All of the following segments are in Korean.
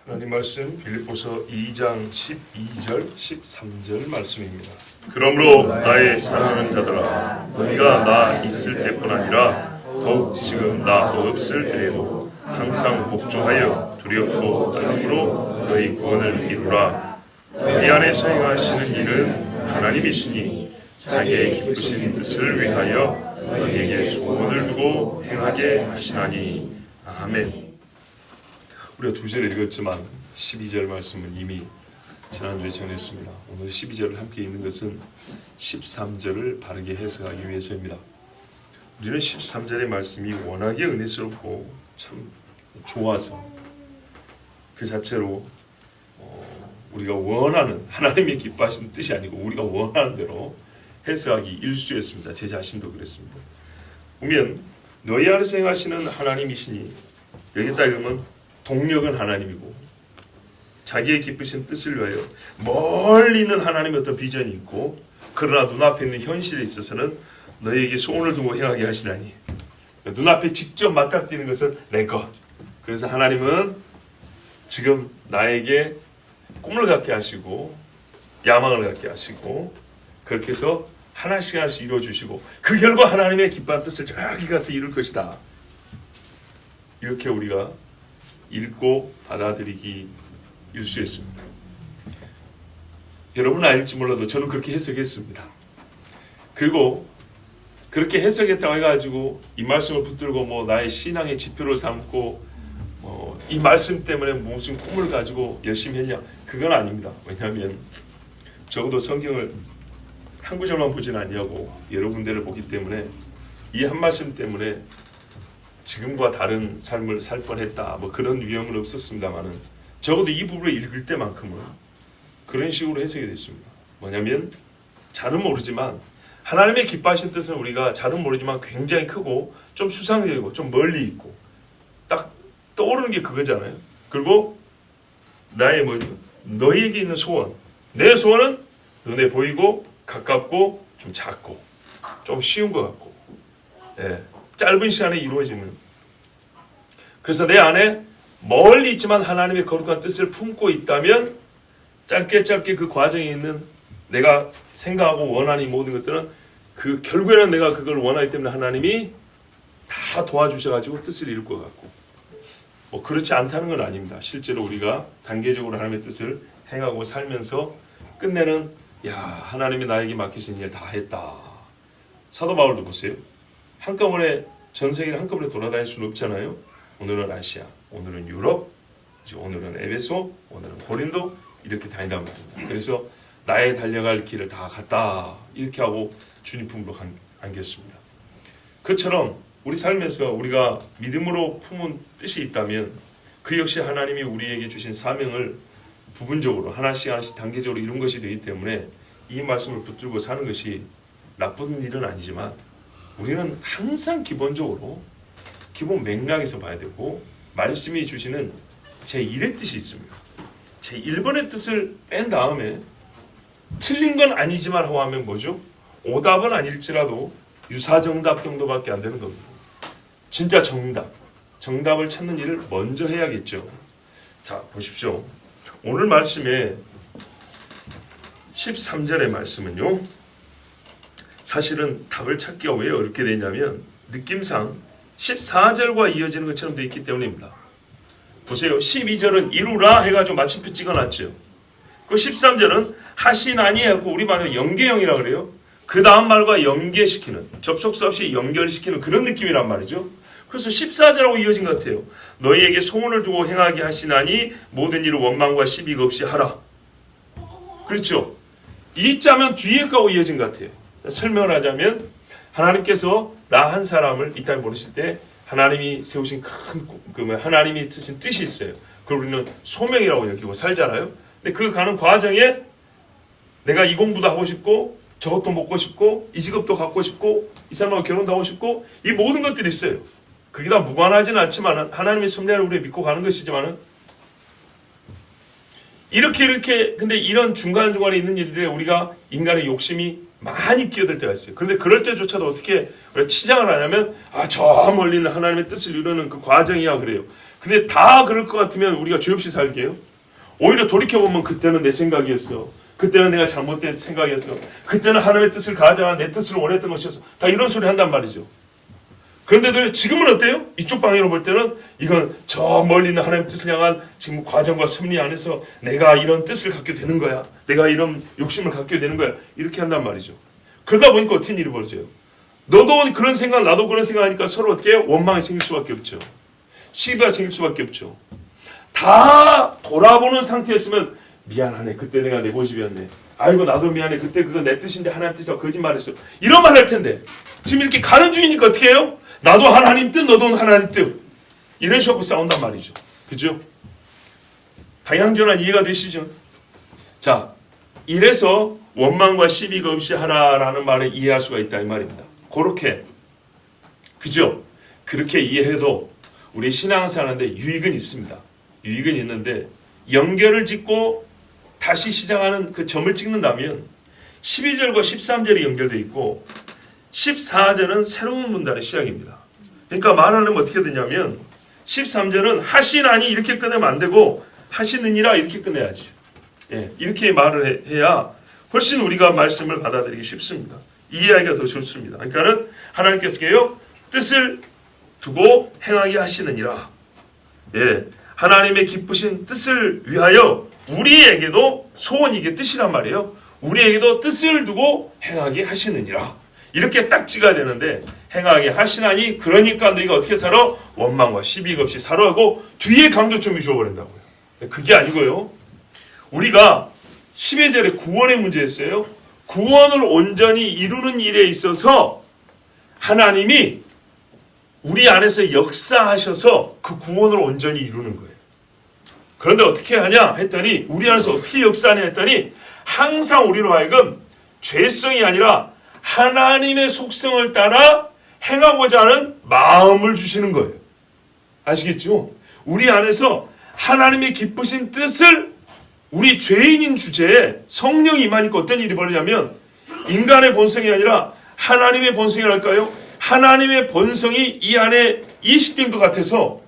하나님 말씀 빌립보서 2장 12절 13절 말씀입니다. 그러므로 나의 사랑하는 자들아, 너희가 나 있을 때뿐 아니라 더욱 지금 나 없을 때에도 항상 복종하여 두렵고 떨림으로 너희 구원을 이루라. 너희 안에서 행하시는 일은 하나님이시니 자기의 기쁘신 뜻을 위하여 너희에게 소원을 두고 행하게 하시나니. 아멘. 우리가 2절을 읽었지만 12절 말씀은 이미 지난주에 전했습니다. 오늘 12절을 함께 읽는 것은 13절을 바르게 해석하기 위해서입니다. 우리는 13절의 말씀이 워낙에 은혜스럽고 참 좋아서 그 자체로 우리가 원하는, 하나님의 기뻐하시는 뜻이 아니고 우리가 원하는 대로 해석하기 일쑤였습니다. 제 자신도 그랬습니다. 보면 너희 안에서 행하시는 하나님이시니, 여기다 읽으면 동력은 하나님이고 자기의 기쁘신 뜻을 위하여 멀리 있는 하나님의 어떤 비전이 있고, 그러나 눈앞에 있는 현실에 있어서는 너희에게 소원을 두고 행하게 하시나니, 눈앞에 직접 맞닥뜨리는 것은 내 것. 그래서 하나님은 지금 나에게 꿈을 갖게 하시고 야망을 갖게 하시고 그렇게 해서 하나씩 하나씩 이루어주시고 그 결과 하나님의 기뻐한 뜻을 저기 가서 이룰 것이다. 이렇게 우리가 읽고 받아들이기 일쑤했습니다. 여러분은 알지 몰라도 저는 그렇게 해석했습니다. 그리고 그렇게 해석했다고 해가지고 이 말씀을 붙들고 나의 신앙의 지표를 삼고 이 말씀 때문에 무슨 꿈을 가지고 열심히 했냐, 그건 아닙니다. 왜냐하면 적어도 성경을 한 구절만 보지는 아니하고 여러 군데를 보기 때문에 이 한 말씀 때문에 지금과 다른 삶을 살 뻔했다, 그런 위험은 없었습니다만은 적어도 이 부분을 읽을 때만큼은 그런 식으로 해석이 됐습니다. 뭐냐면 잘은 모르지만 하나님의 기뻐하신 뜻은 우리가 잘은 모르지만 굉장히 크고 좀 수상되고 좀 멀리 있고 딱 떠오르는 게 그거잖아요. 그리고 나의 너희에게 있는 소원, 내 소원은 눈에 보이고 가깝고 좀 작고 좀 쉬운 것 같고, 짧은 시간에 이루어지는, 그래서 내 안에 멀리 있지만 하나님의 거룩한 뜻을 품고 있다면 짧게 그 과정에 있는 내가 생각하고 원하는 모든 것들은 그 결국에는 내가 그걸 원하기 때문에 하나님이 다 도와주셔가지고 뜻을 이룰 것 같고, 그렇지 않다는 건 아닙니다. 실제로 우리가 단계적으로 하나님의 뜻을 행하고 살면서 끝내는, 하나님이 나에게 맡기신 일 다 했다. 사도 바울도 보세요. 한꺼번에 전 세계를 한꺼번에 돌아다닐 수는 없잖아요. 오늘은 아시아, 오늘은 유럽, 오늘은 에베소, 오늘은 고린도, 이렇게 다닌단 말입니다. 그래서 나의 달려갈 길을 다 갔다, 이렇게 하고 주님 품으로 안겼습니다. 그처럼 우리 삶에서 우리가 믿음으로 품은 뜻이 있다면 그 역시 하나님이 우리에게 주신 사명을 부분적으로 하나씩 단계적으로 이룬 것이 되기 때문에 이 말씀을 붙들고 사는 것이 나쁜 일은 아니지만 우리는 항상 기본적으로 기본 맥락에서 봐야 되고, 말씀이 주시는 제1의 뜻이 있습니다. 제1번의 뜻을 뺀 다음에 틀린 건 아니지만 하고 하면 뭐죠? 오답은 아닐지라도 유사정답 정도밖에 안 되는 겁니다. 진짜 정답을 찾는 일을 먼저 해야겠죠. 자, 보십시오. 오늘 말씀에 13절의 말씀은요, 사실은 답을 찾기가 왜 어렵게 되냐면 느낌상 14절과 이어지는 것처럼 되어 있기 때문입니다. 보세요. 12절은 이루라 해가지고 마침표 찍어놨죠. 그 13절은 하시나니 하고 우리 말로 연계형이라고 그래요. 그 다음 말과 연계시키는, 접속사 없이 연결시키는 그런 느낌이란 말이죠. 그래서 14절하고 이어진 것 같아요. 너희에게 소원을 두고 행하게 하시나니 모든 일을 원망과 시비가 없이 하라. 그렇죠. 이 자면 뒤에 거하고 이어진 것 같아요. 설명을 하자면 하나님께서 나 한 사람을 이 땅에 보내실 때 하나님이 세우신 하나님이 쓰신 뜻이 있어요. 그걸 우리는 소명이라고 여기고 살잖아요. 근데 그 가는 과정에 내가 이 공부도 하고 싶고 저것도 먹고 싶고 이 직업도 갖고 싶고 이 사람하고 결혼도 하고 싶고 이 모든 것들이 있어요. 그게 다 무관하지는 않지만 하나님의 섭리를 우리가 믿고 가는 것이지만 이렇게 근데 이런 중간중간에 있는 일들에 우리가 인간의 욕심이 많이 끼어들 때가 있어요. 그런데 그럴 때조차도 어떻게 우리가 치장을 하냐면 저 멀리 있는 하나님의 뜻을 이루는 그 과정이야 그래요. 근데 다 그럴 것 같으면 우리가 죄 없이 살게요? 오히려 돌이켜보면 그때는 내 생각이었어. 그때는 내가 잘못된 생각이었어. 그때는 하나님의 뜻을 가져와 내 뜻을 원했던 것이었어. 다 이런 소리 한단 말이죠. 그런데도 지금은 어때요? 이쪽 방향으로 볼 때는 이건 저 멀리 있는 하나님의 뜻을 향한 지금 과정과 섭리 안에서 내가 이런 뜻을 갖게 되는 거야. 내가 이런 욕심을 갖게 되는 거야. 이렇게 한단 말이죠. 그러다 보니까 어떤 일이 벌어져요? 너도 그런 생각, 나도 그런 생각하니까 서로 어떻게 해요? 원망이 생길 수밖에 없죠. 시비가 생길 수밖에 없죠. 다 돌아보는 상태였으면 미안하네. 그때 내가 내 고집이었네. 아이고 나도 미안해. 그때 그거 내 뜻인데 하나님 뜻이라 거짓말했어. 이런 말 할 텐데 지금 이렇게 가는 중이니까 어떻게 해요? 나도 하나님 뜻, 너도 하나님 뜻. 이런 식으로 싸운단 말이죠. 그죠? 방향전환 이해가 되시죠? 자, 이래서 원망과 시비가 없이 하라라는 말을 이해할 수가 있다 이 말입니다. 그렇게 그죠? 그렇게 이해해도 우리 신앙생활하는데 유익은 있습니다. 유익은 있는데 연결을 짓고 다시 시작하는 그 점을 찍는다면 12절과 13절이 연결되어 있고 14절은 새로운 문단의 시작입니다. 그러니까 말하려면 어떻게 되냐면 13절은 하시나니 이렇게 끝내면 안 되고 하시느니라 이렇게 끝내야지. 예, 이렇게 말을 해야 훨씬 우리가 말씀을 받아들이기 쉽습니다. 이해하기가 더 좋습니다. 그러니까는 하나님께서요 뜻을 두고 행하게 하시느니라. 예, 하나님의 기쁘신 뜻을 위하여 우리에게도 소원 이게 뜻이란 말이에요. 우리에게도 뜻을 두고 행하게 하시느니라. 이렇게 딱 찍어야 되는데 행하게 하시나니 그러니까 너희가 어떻게 살아? 원망과 시비가 없이 살아 하고 뒤에 강조점이 줘버린다고요. 그게 아니고요. 우리가 12절에 구원의 문제였어요. 구원을 온전히 이루는 일에 있어서 하나님이 우리 안에서 역사하셔서 그 구원을 온전히 이루는 거예요. 그런데 어떻게 하냐 했더니 우리 안에서 어떻게 역사하냐 했더니 항상 우리로 하여금 죄성이 아니라 하나님의 속성을 따라 행하고자 하는 마음을 주시는 거예요. 아시겠죠? 우리 안에서 하나님의 기쁘신 뜻을 우리 죄인인 주제에 성령이 임하니까 어떤 일이 벌어지냐면 인간의 본성이 아니라 하나님의 본성이랄까요? 하나님의 본성이 이 안에 이식된 것 같아서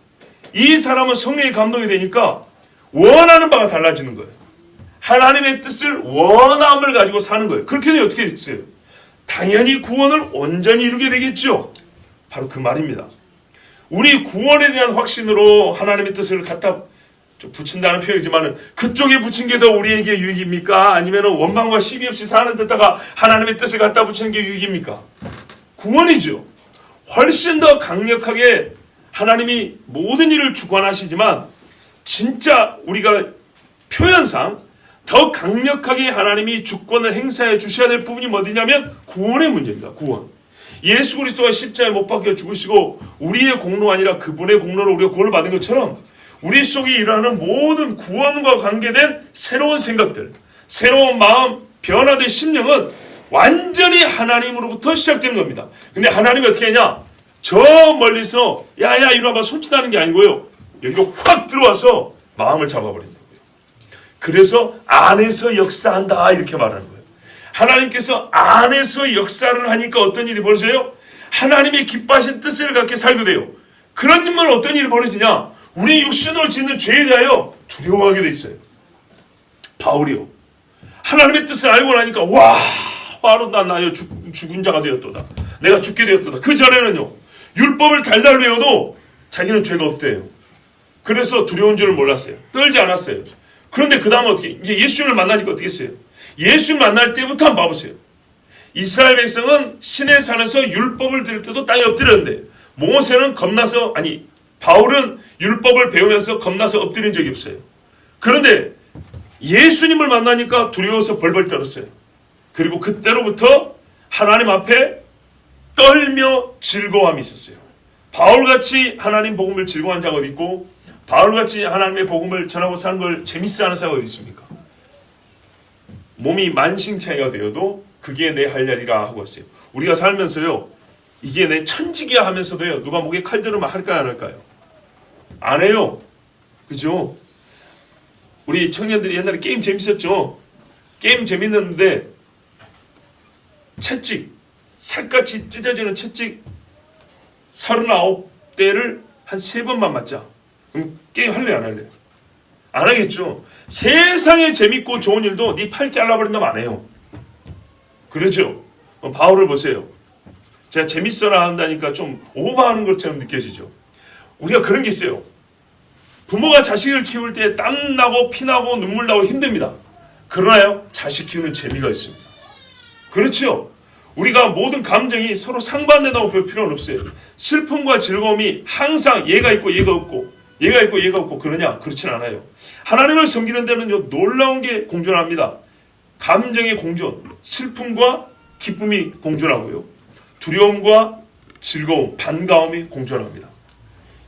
이 사람은 성령의 감동이 되니까 원하는 바가 달라지는 거예요. 하나님의 뜻을 원함을 가지고 사는 거예요. 그렇게 되면 어떻게 됐어요? 당연히 구원을 온전히 이루게 되겠죠. 바로 그 말입니다. 우리 구원에 대한 확신으로 하나님의 뜻을 갖다 붙인다는 표현이지만 그쪽에 붙인 게 더 우리에게 유익입니까? 아니면 원망과 시비 없이 사는 데다가 하나님의 뜻을 갖다 붙이는 게 유익입니까? 구원이죠. 훨씬 더 강력하게 하나님이 모든 일을 주관하시지만 진짜 우리가 표현상 더 강력하게 하나님이 주권을 행사해 주셔야 될 부분이 어디냐면 구원의 문제입니다. 구원. 예수 그리스도가 십자가에 못 박혀 죽으시고 우리의 공로가 아니라 그분의 공로로 우리가 구원을 받은 것처럼 우리 속에 일어나는 모든 구원과 관계된 새로운 생각들, 새로운 마음, 변화된 심령은 완전히 하나님으로부터 시작되는 겁니다. 근데 하나님이 어떻게 하냐? 저 멀리서 야야 이리 와봐 손짓하는 게 아니고요. 여기로 확 들어와서 마음을 잡아버린다고요. 그래서 안에서 역사한다 이렇게 말하는 거예요. 하나님께서 안에서 역사를 하니까 어떤 일이 벌어져요? 하나님의 기뻐하신 뜻을 갖게 살게 돼요. 그런 일만 어떤 일이 벌어지냐? 우리 육신으로 짓는 죄에 대하여 두려워하게 돼 있어요. 바울이요. 하나님의 뜻을 알고 나니까 와 바로 나여 죽은 자가 되었도다. 내가 죽게 되었도다. 그 전에는요. 율법을 달달 외워도 자기는 죄가 없대요. 그래서 두려운 줄을 몰랐어요. 떨지 않았어요. 그런데 그 다음 어떻게 이제 예수님을 만나니까 어떻게 했어요? 예수님 만날 때부터 한번 봐보세요. 이스라엘 백성은 시내 산에서 율법을 들을 때도 땅에 엎드렸는데 모세는 겁나서 바울은 율법을 배우면서 겁나서 엎드린 적이 없어요. 그런데 예수님을 만나니까 두려워서 벌벌 떨었어요. 그리고 그때로부터 하나님 앞에 떨며 즐거움이 있었어요. 바울같이 하나님 복음을 즐거워한 자가 어디 있고 바울같이 하나님의 복음을 전하고 사는 걸 재밌어하는 사람이 어디 있습니까? 몸이 만신창이가 되어도 그게 내 할 일이라 하고 있어요. 우리가 살면서요. 이게 내 천직이야 하면서도요. 누가 목에 칼 들으면 할까요 안 할까요? 안 해요. 그죠? 우리 청년들이 옛날에 게임 재밌었죠? 게임 재밌는데 채찍 살같이 찢어지는 채찍 39대를 한 3번만 맞자. 그럼 게임 할래 안 할래? 안 하겠죠. 세상에 재밌고 좋은 일도 네 팔 잘라버린다면 안 해요. 그러죠. 바울을 보세요. 제가 재밌어라 한다니까 좀 오버하는 것처럼 느껴지죠. 우리가 그런 게 있어요. 부모가 자식을 키울 때 땀나고 피나고 눈물 나고 힘듭니다. 그러나요? 자식 키우는 재미가 있습니다. 그렇죠. 우리가 모든 감정이 서로 상반된다고 볼 필요는 없어요. 슬픔과 즐거움이 항상 얘가 있고 얘가 없고 얘가 있고 얘가 없고 그러냐? 그렇진 않아요. 하나님을 섬기는 데는요, 놀라운 게 공존합니다. 감정의 공존, 슬픔과 기쁨이 공존하고요, 두려움과 즐거움, 반가움이 공존합니다.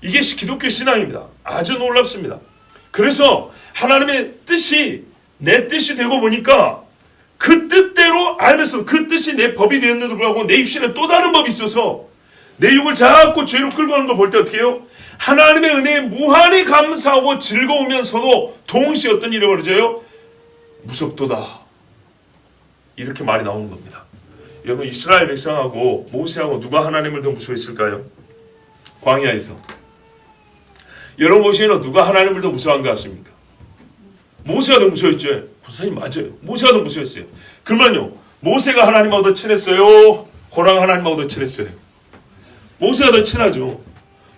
이게 기독교 신앙입니다. 아주 놀랍습니다. 그래서 하나님의 뜻이 내 뜻이 되고 보니까 그 뜻대로 알면서 그 뜻이 내 법이 되었는데도 불구하고 내 육신에 또 다른 법이 있어서 내 육을 자꾸 죄로 끌고 가는 거 볼 때 어떻게 해요? 하나님의 은혜에 무한히 감사하고 즐거우면서도 동시에 어떤 일이 벌어져요? 무섭도다. 이렇게 말이 나오는 겁니다. 여러분, 이스라엘 백성하고 모세하고 누가 하나님을 더 무서워했을까요? 광야에서. 여러분 보시면 누가 하나님을 더 무서워한 것 같습니까? 모세가 더 무서웠죠. 선생님 맞아요. 모세가 더 무서웠어요. 그러면요, 모세가 하나님하고 더 친했어요? 고라가 하나님하고 더 친했어요? 모세가 더 친하죠.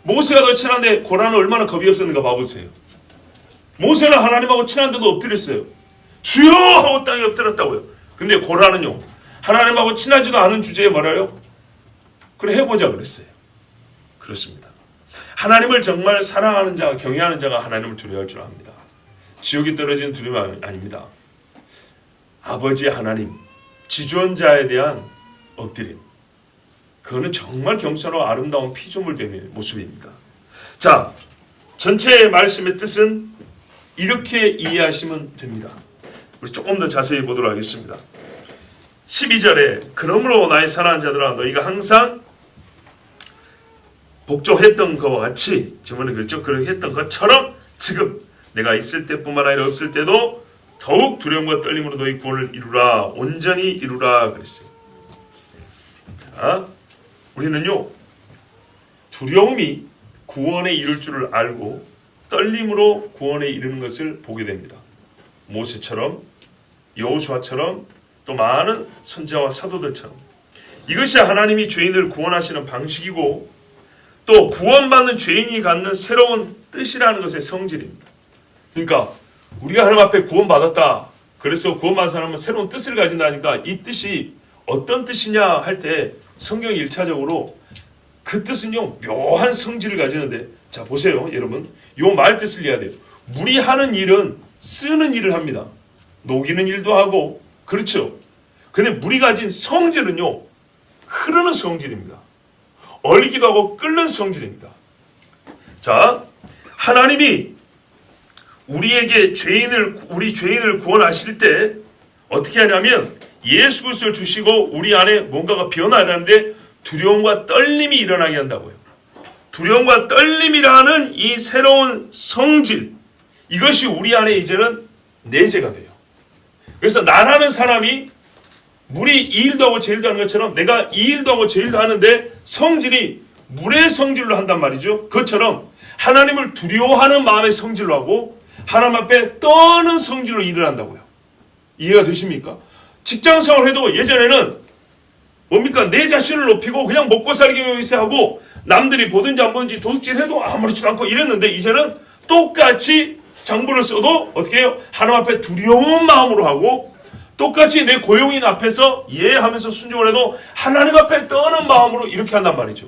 모세가 더 친한데 고라는 얼마나 겁이 없었는가 봐보세요. 모세는 하나님하고 친한데도 엎드렸어요. 주여! 하고 땅에 엎드렸다고요. 근데 고라는요, 하나님하고 친하지도 않은 주제에 뭐라요? 그래 해보자 그랬어요. 그렇습니다. 하나님을 정말 사랑하는 자가, 경외하는 자가 하나님을 두려워할 줄 압니다. 지옥이 떨어지는 두려움이 아닙니다. 아버지 하나님, 지존자에 대한 엎드림. 그거는 정말 겸손하고 아름다운 피조물된 모습입니다. 자, 전체 말씀의 뜻은 이렇게 이해하시면 됩니다. 우리 조금 더 자세히 보도록 하겠습니다. 12절에 그러므로 나의 사랑하는 자들아 너희가 항상 복종했던 것과 같이, 지금은 그렇죠, 그렇게 했던 것처럼 지금 내가 있을 때뿐만 아니라 없을 때도 더욱 두려움과 떨림으로 너희 구원을 이루라, 온전히 이루라 그랬어요. 자, 우리는요, 두려움이 구원에 이룰 줄을 알고 떨림으로 구원에 이르는 것을 보게 됩니다. 모세처럼, 여호수아처럼, 또 많은 선지자와 사도들처럼. 이것이 하나님이 죄인을 구원하시는 방식이고 또 구원받는 죄인이 갖는 새로운 뜻이라는 것의 성질입니다. 그러니까 우리가 하나님 앞에 구원받았다, 그래서 구원받은 사람은 새로운 뜻을 가진다니까 이 뜻이 어떤 뜻이냐 할 때 성경이 1차적으로 그 뜻은요, 묘한 성질을 가지는데, 자 보세요 여러분, 요 말 뜻을 이해해야 돼요. 무리하는 일은 쓰는 일을 합니다. 녹이는 일도 하고, 그렇죠. 근데 물이 가진 성질은요, 흐르는 성질입니다. 얼리기도 하고 끓는 성질입니다. 자, 하나님이 우리에게 우리 죄인을 구원하실 때 어떻게 하냐면 예수 그리스도를 주시고 우리 안에 뭔가가 변화하는데 두려움과 떨림이 일어나게 한다고요. 두려움과 떨림이라는 이 새로운 성질, 이것이 우리 안에 이제는 내재가 돼요. 그래서 나라는 사람이 물이 이 일도 하고 저 일도 하는 것처럼 내가 이 일도 하고 저 일도 하는데 성질이 물의 성질로 한단 말이죠. 그것처럼 하나님을 두려워하는 마음의 성질로 하고 하나님 앞에 떠는 성질로 일을 한다고요. 이해가 되십니까? 직장생활 해도 예전에는 뭡니까? 내 자신을 높이고 그냥 먹고 살기 위해서 하고 남들이 보든지 안 보든지 도둑질해도 아무렇지도 않고 이랬는데 이제는 똑같이 장부를 써도 어떻게 해요? 하나님 앞에 두려운 마음으로 하고 똑같이 내 고용인 앞에서 예하면서 순종을 해도 하나님 앞에 떠는 마음으로 이렇게 한단 말이죠.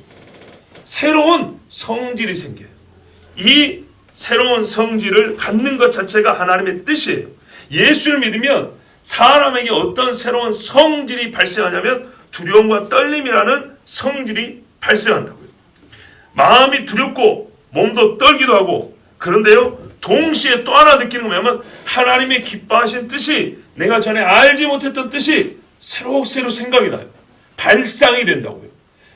새로운 성질이 생겨요. 이 새로운 성질을 갖는 것 자체가 하나님의 뜻이에요. 예수를 믿으면 사람에게 어떤 새로운 성질이 발생하냐면 두려움과 떨림이라는 성질이 발생한다고요. 마음이 두렵고 몸도 떨기도 하고, 그런데요 동시에 또 하나 느끼는 거 뭐냐면 하나님의 기뻐하신 뜻이, 내가 전에 알지 못했던 뜻이 새록새록 생각이 나요. 발상이 된다고요.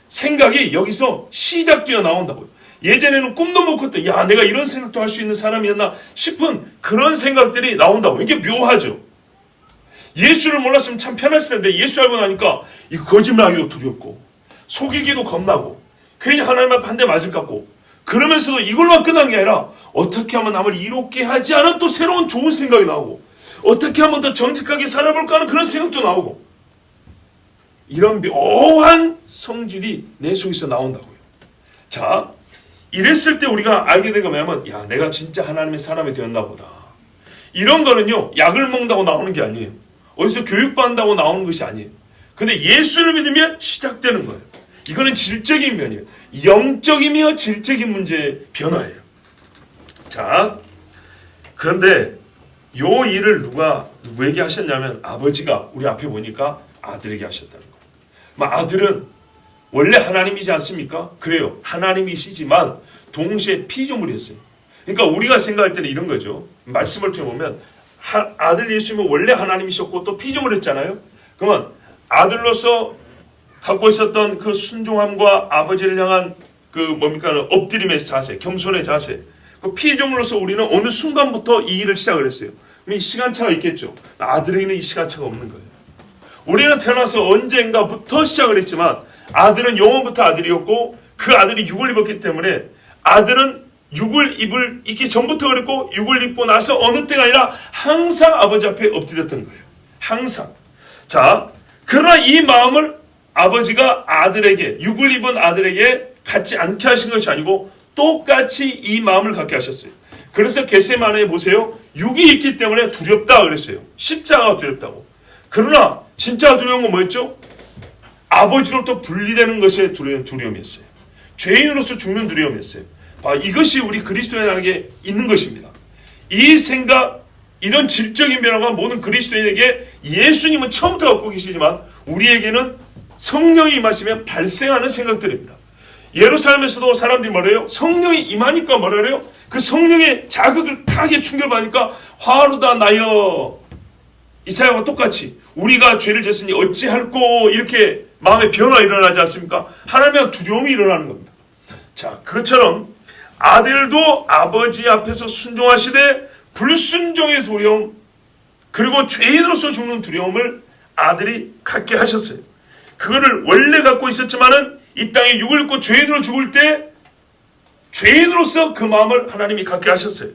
생각이 여기서 시작되어 나온다고요. 예전에는 꿈도 못 꿨다, 야 내가 이런 생각도 할 수 있는 사람이었나 싶은 그런 생각들이 나온다고. 이게 묘하죠. 예수를 몰랐으면 참 편했을 텐데 예수 알고 나니까 이 거짓말하기도 두렵고 속이기도 겁나고 괜히 하나님 앞에 한 대 맞을 것 같고 그러면서도 이걸로만 끝난 게 아니라 어떻게 하면 남을 이롭게 하지 않은 또 새로운 좋은 생각이 나오고, 어떻게 하면 더 정직하게 살아볼까 하는 그런 생각도 나오고, 이런 묘한 성질이 내 속에서 나온다고요. 자, 이랬을 때 우리가 알게 된 거 뭐냐면, 야, 내가 진짜 하나님의 사람이 되었나 보다. 이런 거는요, 약을 먹는다고 나오는 게 아니에요. 어디서 교육받는다고 나오는 것이 아니에요. 근데 예수를 믿으면 시작되는 거예요. 이거는 질적인 면이에요. 영적이며 질적인 문제의 변화예요. 자, 그런데 요 일을 누구에게 하셨냐면 아버지가 우리 앞에 보니까 아들에게 하셨다는 거예요. 아들은 원래 하나님이지 않습니까? 그래요. 하나님이시지만 동시에 피조물이었어요. 그러니까 우리가 생각할 때는 이런 거죠. 말씀을 통해 보면 아들 예수님은 원래 하나님이셨고 또 피조물이었잖아요. 그러면 아들로서 갖고 있었던 그 순종함과 아버지를 향한 그 엎드림의 자세, 겸손의 자세, 그 피조물로서 우리는 어느 순간부터 이 일을 시작을 했어요. 그럼 이 시간차가 있겠죠. 아들에게는 이 시간차가 없는 거예요. 우리는 태어나서 언젠가부터 시작을 했지만 아들은 영원부터 아들이었고, 그 아들이 육을 입었기 때문에 아들은 육을 입기 전부터 그랬고, 육을 입고 나서 어느 때가 아니라 항상 아버지 앞에 엎드렸던 거예요. 항상. 자, 그러나 이 마음을 아버지가 아들에게, 육을 입은 아들에게 갖지 않게 하신 것이 아니고 똑같이 이 마음을 갖게 하셨어요. 그래서 겟세마네에 보세요. 육이 있기 때문에 두렵다 그랬어요. 십자가가 두렵다고. 그러나 진짜 두려운 건 뭐였죠? 아버지로부터 분리되는 것에 두려움이었어요. 죄인으로서 죽는 두려움이었어요. 이것이 우리 그리스도인에게 있는 것입니다. 이 생각, 이런 질적인 변화가 모든 그리스도인에게 예수님은 처음부터 갖고 계시지만 우리에게는 성령이 임하시면 발생하는 생각들입니다. 예루살렘에서도 사람들이 뭐래요? 성령이 임하니까 뭐래요? 그 성령의 자극을 강하게 충격받으니까 화루다 나여, 이사야와 똑같이 우리가 죄를 졌으니 어찌할꼬, 이렇게 마음의 변화가 일어나지 않습니까? 하나님의 두려움이 일어나는 겁니다. 자, 그것처럼 아들도 아버지 앞에서 순종하시되 불순종의 두려움, 그리고 죄인으로서 죽는 두려움을 아들이 갖게 하셨어요. 그거를 원래 갖고 있었지만은 이 땅에 육을 입고 죄인으로 죽을 때 죄인으로서 그 마음을 하나님이 갖게 하셨어요.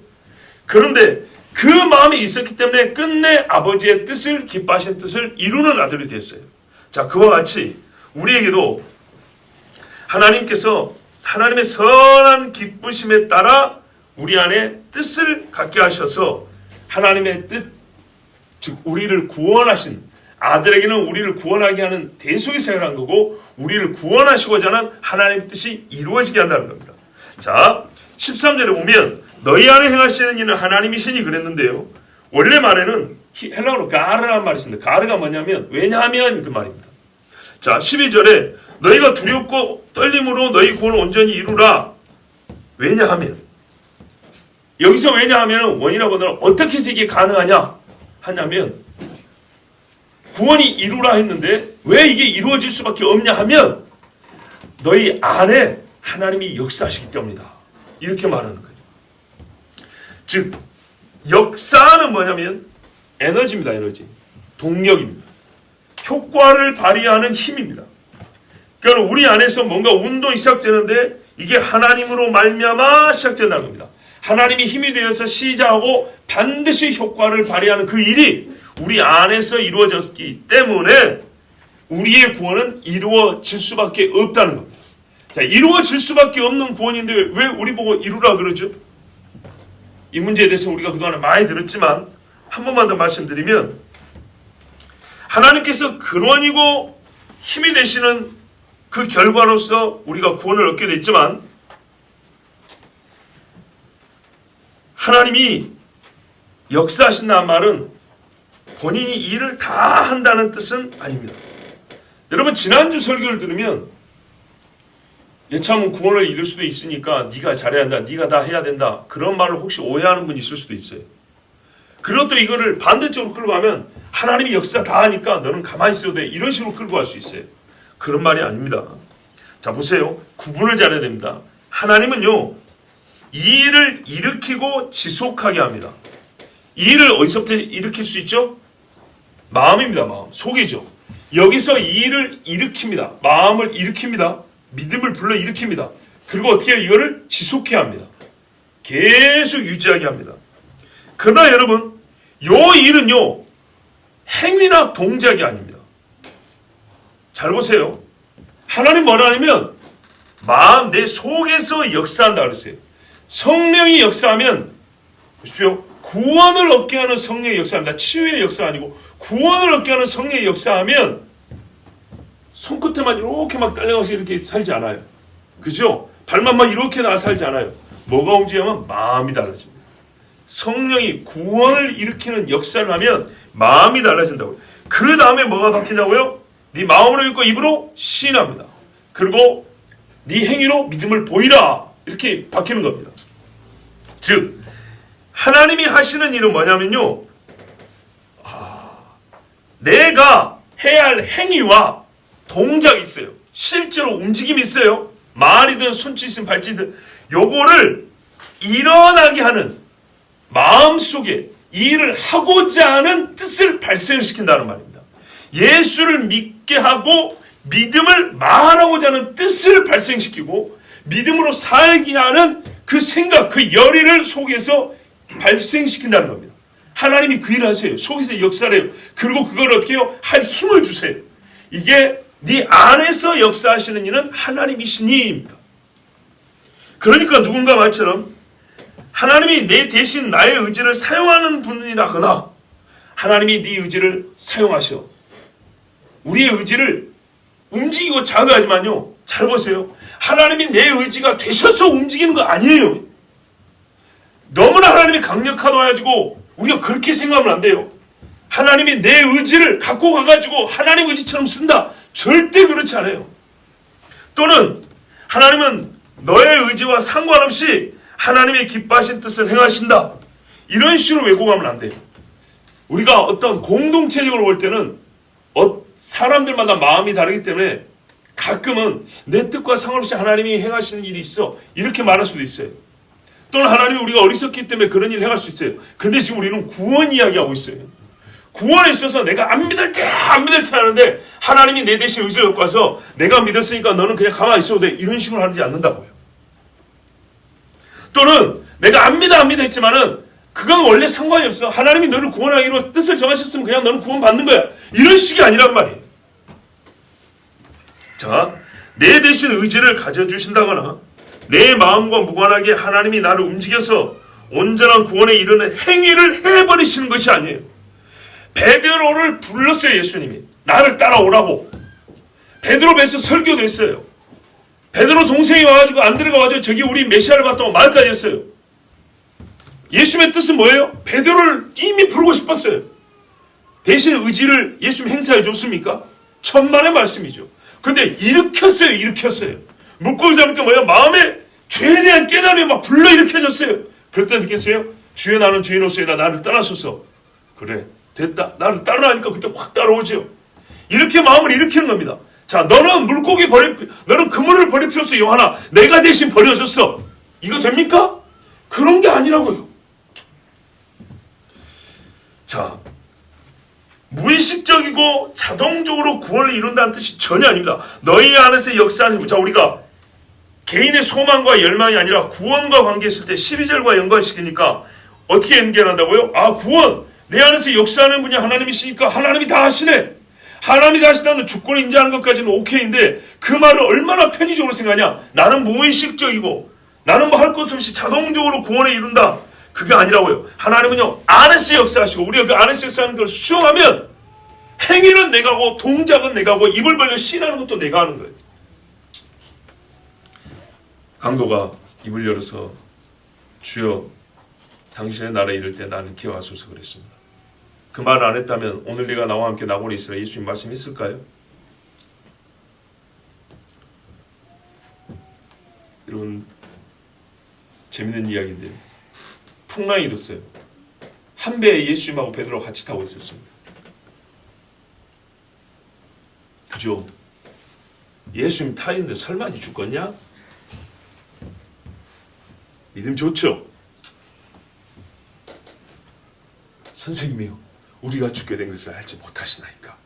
그런데 그 마음이 있었기 때문에 끝내 아버지의 뜻을, 기뻐하신 뜻을 이루는 아들이 됐어요. 자, 그와 같이 우리에게도 하나님께서 하나님의 선한 기쁘심에 따라 우리 안에 뜻을 갖게 하셔서 하나님의 뜻, 즉 우리를 구원하신, 아들에게는 우리를 구원하게 하는 대속의 사역을 한 거고, 우리를 구원하시고자 하는 하나님의 뜻이 이루어지게 한다는 겁니다. 자, 13절에 보면 너희 안에 행하시는 이는 하나님이시니 그랬는데요. 원래 말에는 헬라어로 가르라는 말이 있습니다. 가르가 뭐냐면 왜냐하면 그 말입니다. 자, 12절에 너희가 두렵고 떨림으로 너희 구원을 온전히 이루라. 왜냐하면, 여기서 왜냐하면 원이라고 하면 어떻게 해서 이게 가능하냐 하냐면, 구원이 이루라 했는데 왜 이게 이루어질 수밖에 없냐 하면 너희 안에 하나님이 역사하시기 때문이다. 이렇게 말하는 거예요. 즉 역사는 뭐냐면 에너지입니다. 에너지. 동력입니다. 효과를 발휘하는 힘입니다. 그러니까 우리 안에서 뭔가 운동이 시작되는데 이게 하나님으로 말미암아 시작된다는 겁니다. 하나님이 힘이 되어서 시작하고 반드시 효과를 발휘하는 그 일이 우리 안에서 이루어졌기 때문에 우리의 구원은 이루어질 수밖에 없다는 겁니다. 자, 이루어질 수밖에 없는 구원인데 왜 우리 보고 이루라 그러죠? 이 문제에 대해서 우리가 그동안에 많이 들었지만 한 번만 더 말씀드리면, 하나님께서 근원이고 힘이 되시는 그 결과로서 우리가 구원을 얻게 됐지만, 하나님이 역사하신다는 말은 본인이 일을 다 한다는 뜻은 아닙니다. 여러분, 지난주 설교를 들으면 예참은 구원을 이룰 수도 있으니까 네가 잘해야 한다, 네가 다 해야 된다, 그런 말을 혹시 오해하는 분이 있을 수도 있어요. 그리고 또 이거를 반대쪽으로 끌고 가면 하나님이 역사 다 하니까 너는 가만히 있어도 돼, 이런 식으로 끌고 갈 수 있어요. 그런 말이 아닙니다. 자, 보세요. 구분을 잘해야 됩니다. 하나님은요, 이 일을 일으키고 지속하게 합니다. 이 일을 어디서부터 일으킬 수 있죠? 마음입니다. 마음. 속이죠. 여기서 이 일을 일으킵니다. 마음을 일으킵니다. 믿음을 불러 일으킵니다. 그리고 어떻게 해요? 이거를 지속해야 합니다. 계속 유지하게 합니다. 그러나 여러분, 요 일은요, 행위나 동작이 아닙니다. 잘 보세요. 하나님 뭐라 하냐면 마음 내 속에서 역사한다 그랬어요. 성령이 역사하면 보십시오. 구원을 얻게 하는 성령의 역사입니다. 치유의 역사 아니고 구원을 얻게 하는 성령의 역사하면 손끝에만 이렇게 막 딸려가서 이렇게 살지 않아요. 그죠? 발만 막 이렇게 나와 살지 않아요. 뭐가 움직이면 마음이 달라집니다. 성령이 구원을 일으키는 역사를 하면 마음이 달라진다고요. 그 다음에 뭐가 바뀌냐고요? 네 마음으로 믿고 입으로 시인합니다. 그리고 네 행위로 믿음을 보이라. 이렇게 바뀌는 겁니다. 즉 하나님이 하시는 일은 뭐냐면요. 내가 해야 할 행위와 동작이 있어요. 실제로 움직임이 있어요. 말이든 손짓이든 발짓이든 요거를 일어나게 하는 마음속에 이 일을 하고자 하는 뜻을 발생시킨다는 말입니다. 예수를 믿게 하고 믿음을 말하고자 하는 뜻을 발생시키고 믿음으로 살게 하는 그 생각, 그 열의를 속에서 발생시킨다는 겁니다. 하나님이 그 일을 하세요. 속에서 역사를 해요. 그리고 그걸 어떻게 해요? 할 힘을 주세요. 이게 네 안에서 역사하시는 일은 하나님이시니입니다. 그러니까 누군가 말처럼 하나님이 내 대신 나의 의지를 사용하는 분이라거나 하나님이 네 의지를 사용하셔. 우리의 의지를 움직이고 자극하지만요. 잘 보세요. 하나님이 내 의지가 되셔서 움직이는 거 아니에요. 너무나 하나님이 강력하다가지고 우리가 그렇게 생각하면 안 돼요. 하나님이 내 의지를 갖고 가가지고 하나님 의지처럼 쓴다. 절대 그렇지 않아요. 또는 하나님은 너의 의지와 상관없이 하나님의 기뻐하신 뜻을 행하신다. 이런 식으로 왜곡하면 안 돼요. 우리가 어떤 공동체적으로 볼 때는 사람들마다 마음이 다르기 때문에 가끔은 내 뜻과 상관없이 하나님이 행하시는 일이 있어. 이렇게 말할 수도 있어요. 또는 하나님이 우리가 어리석기 때문에 그런 일을 행할 수 있어요. 근데 지금 우리는 구원 이야기하고 있어요. 구원에 있어서 내가 안 믿을 때 하는데 하나님이 내 대신 의지를 갖고 와서 내가 믿었으니까 너는 그냥 가만히 있어도 돼. 이런 식으로 하지 않는다고요. 또는 내가 안 믿어 했지만은 그건 원래 상관이 없어. 하나님이 너를 구원하기로 뜻을 정하셨으면 그냥 너는 구원받는 거야. 이런 식이 아니란 말이에요. 자, 내 대신 의지를 가져주신다거나 내 마음과 무관하게 하나님이 나를 움직여서 온전한 구원에 이르는 행위를 해버리시는 것이 아니에요. 베드로를 불렀어요. 예수님이. 나를 따라오라고. 베드로 뵈서 설교도 했어요. 베드로 동생이 와가지고 안드레가 와가지고 저기 우리 메시아를 봤다고 말까지 했어요. 예수님의 뜻은 뭐예요? 베드로를 이미 부르고 싶었어요. 대신 의지를 예수님 행사해 줬습니까? 천만의 말씀이죠. 근데 일으켰어요. 물고기 잡으니까 뭐예요? 마음에 죄에 대한 깨달음이 막 불러일으켜졌어요. 그럴 때 느꼈어요? 주여 나는 죄인으로서이다. 나를 떠나소서. 그래 됐다. 나를 따르라니까 그때 확 따라오죠. 이렇게 마음을 일으키는 겁니다. 자, 너는 너는 그물을 버릴 필요 없어. 요한아, 내가 대신 버려줬어. 이거 됩니까? 그런 게 아니라고요. 자, 무의식적이고 자동적으로 구원을 이룬다는 뜻이 전혀 아닙니다. 너희 안에서 역사하는, 자, 우리가 개인의 소망과 열망이 아니라 구원과 관계했을 때 12절과 연관시키니까 어떻게 연결한다고요? 아, 구원! 내 안에서 역사하는 분이 하나님이시니까 하나님이 다 하시네. 하나님이 다 하시다는 주권을 인정하는 것까지는 오케이인데 그 말을 얼마나 편의적으로 생각하냐. 나는 무의식적이고 나는 뭐 할 것 없이 자동적으로 구원에 이룬다. 그게 아니라고요. 하나님은요 안에서 역사하시고 우리가 그 안에서 역사하는 걸 수용하면 행위는 내가 하고 동작은 내가 하고 입을 벌려 시인하는 것도 내가 하는 거예요. 강도가 입을 열어서 주여 당신의 나라에 이를 때 나를 기억하소서 그랬습니다. 그 말을 안 했다면 오늘 네가 나와 함께 낙원에 있으라 예수님 말씀했을까요? 이런 재밌는 이야기인데요. 풍랑이 일었어요. 한 배에 예수님하고 베드로가 같이 타고 있었습니다. 그죠? 예수님 타 있는데 설마 니 죽겠냐? 믿음 좋죠? 선생님이요, 우리가 죽게 된 것을 알지 못하시나이까?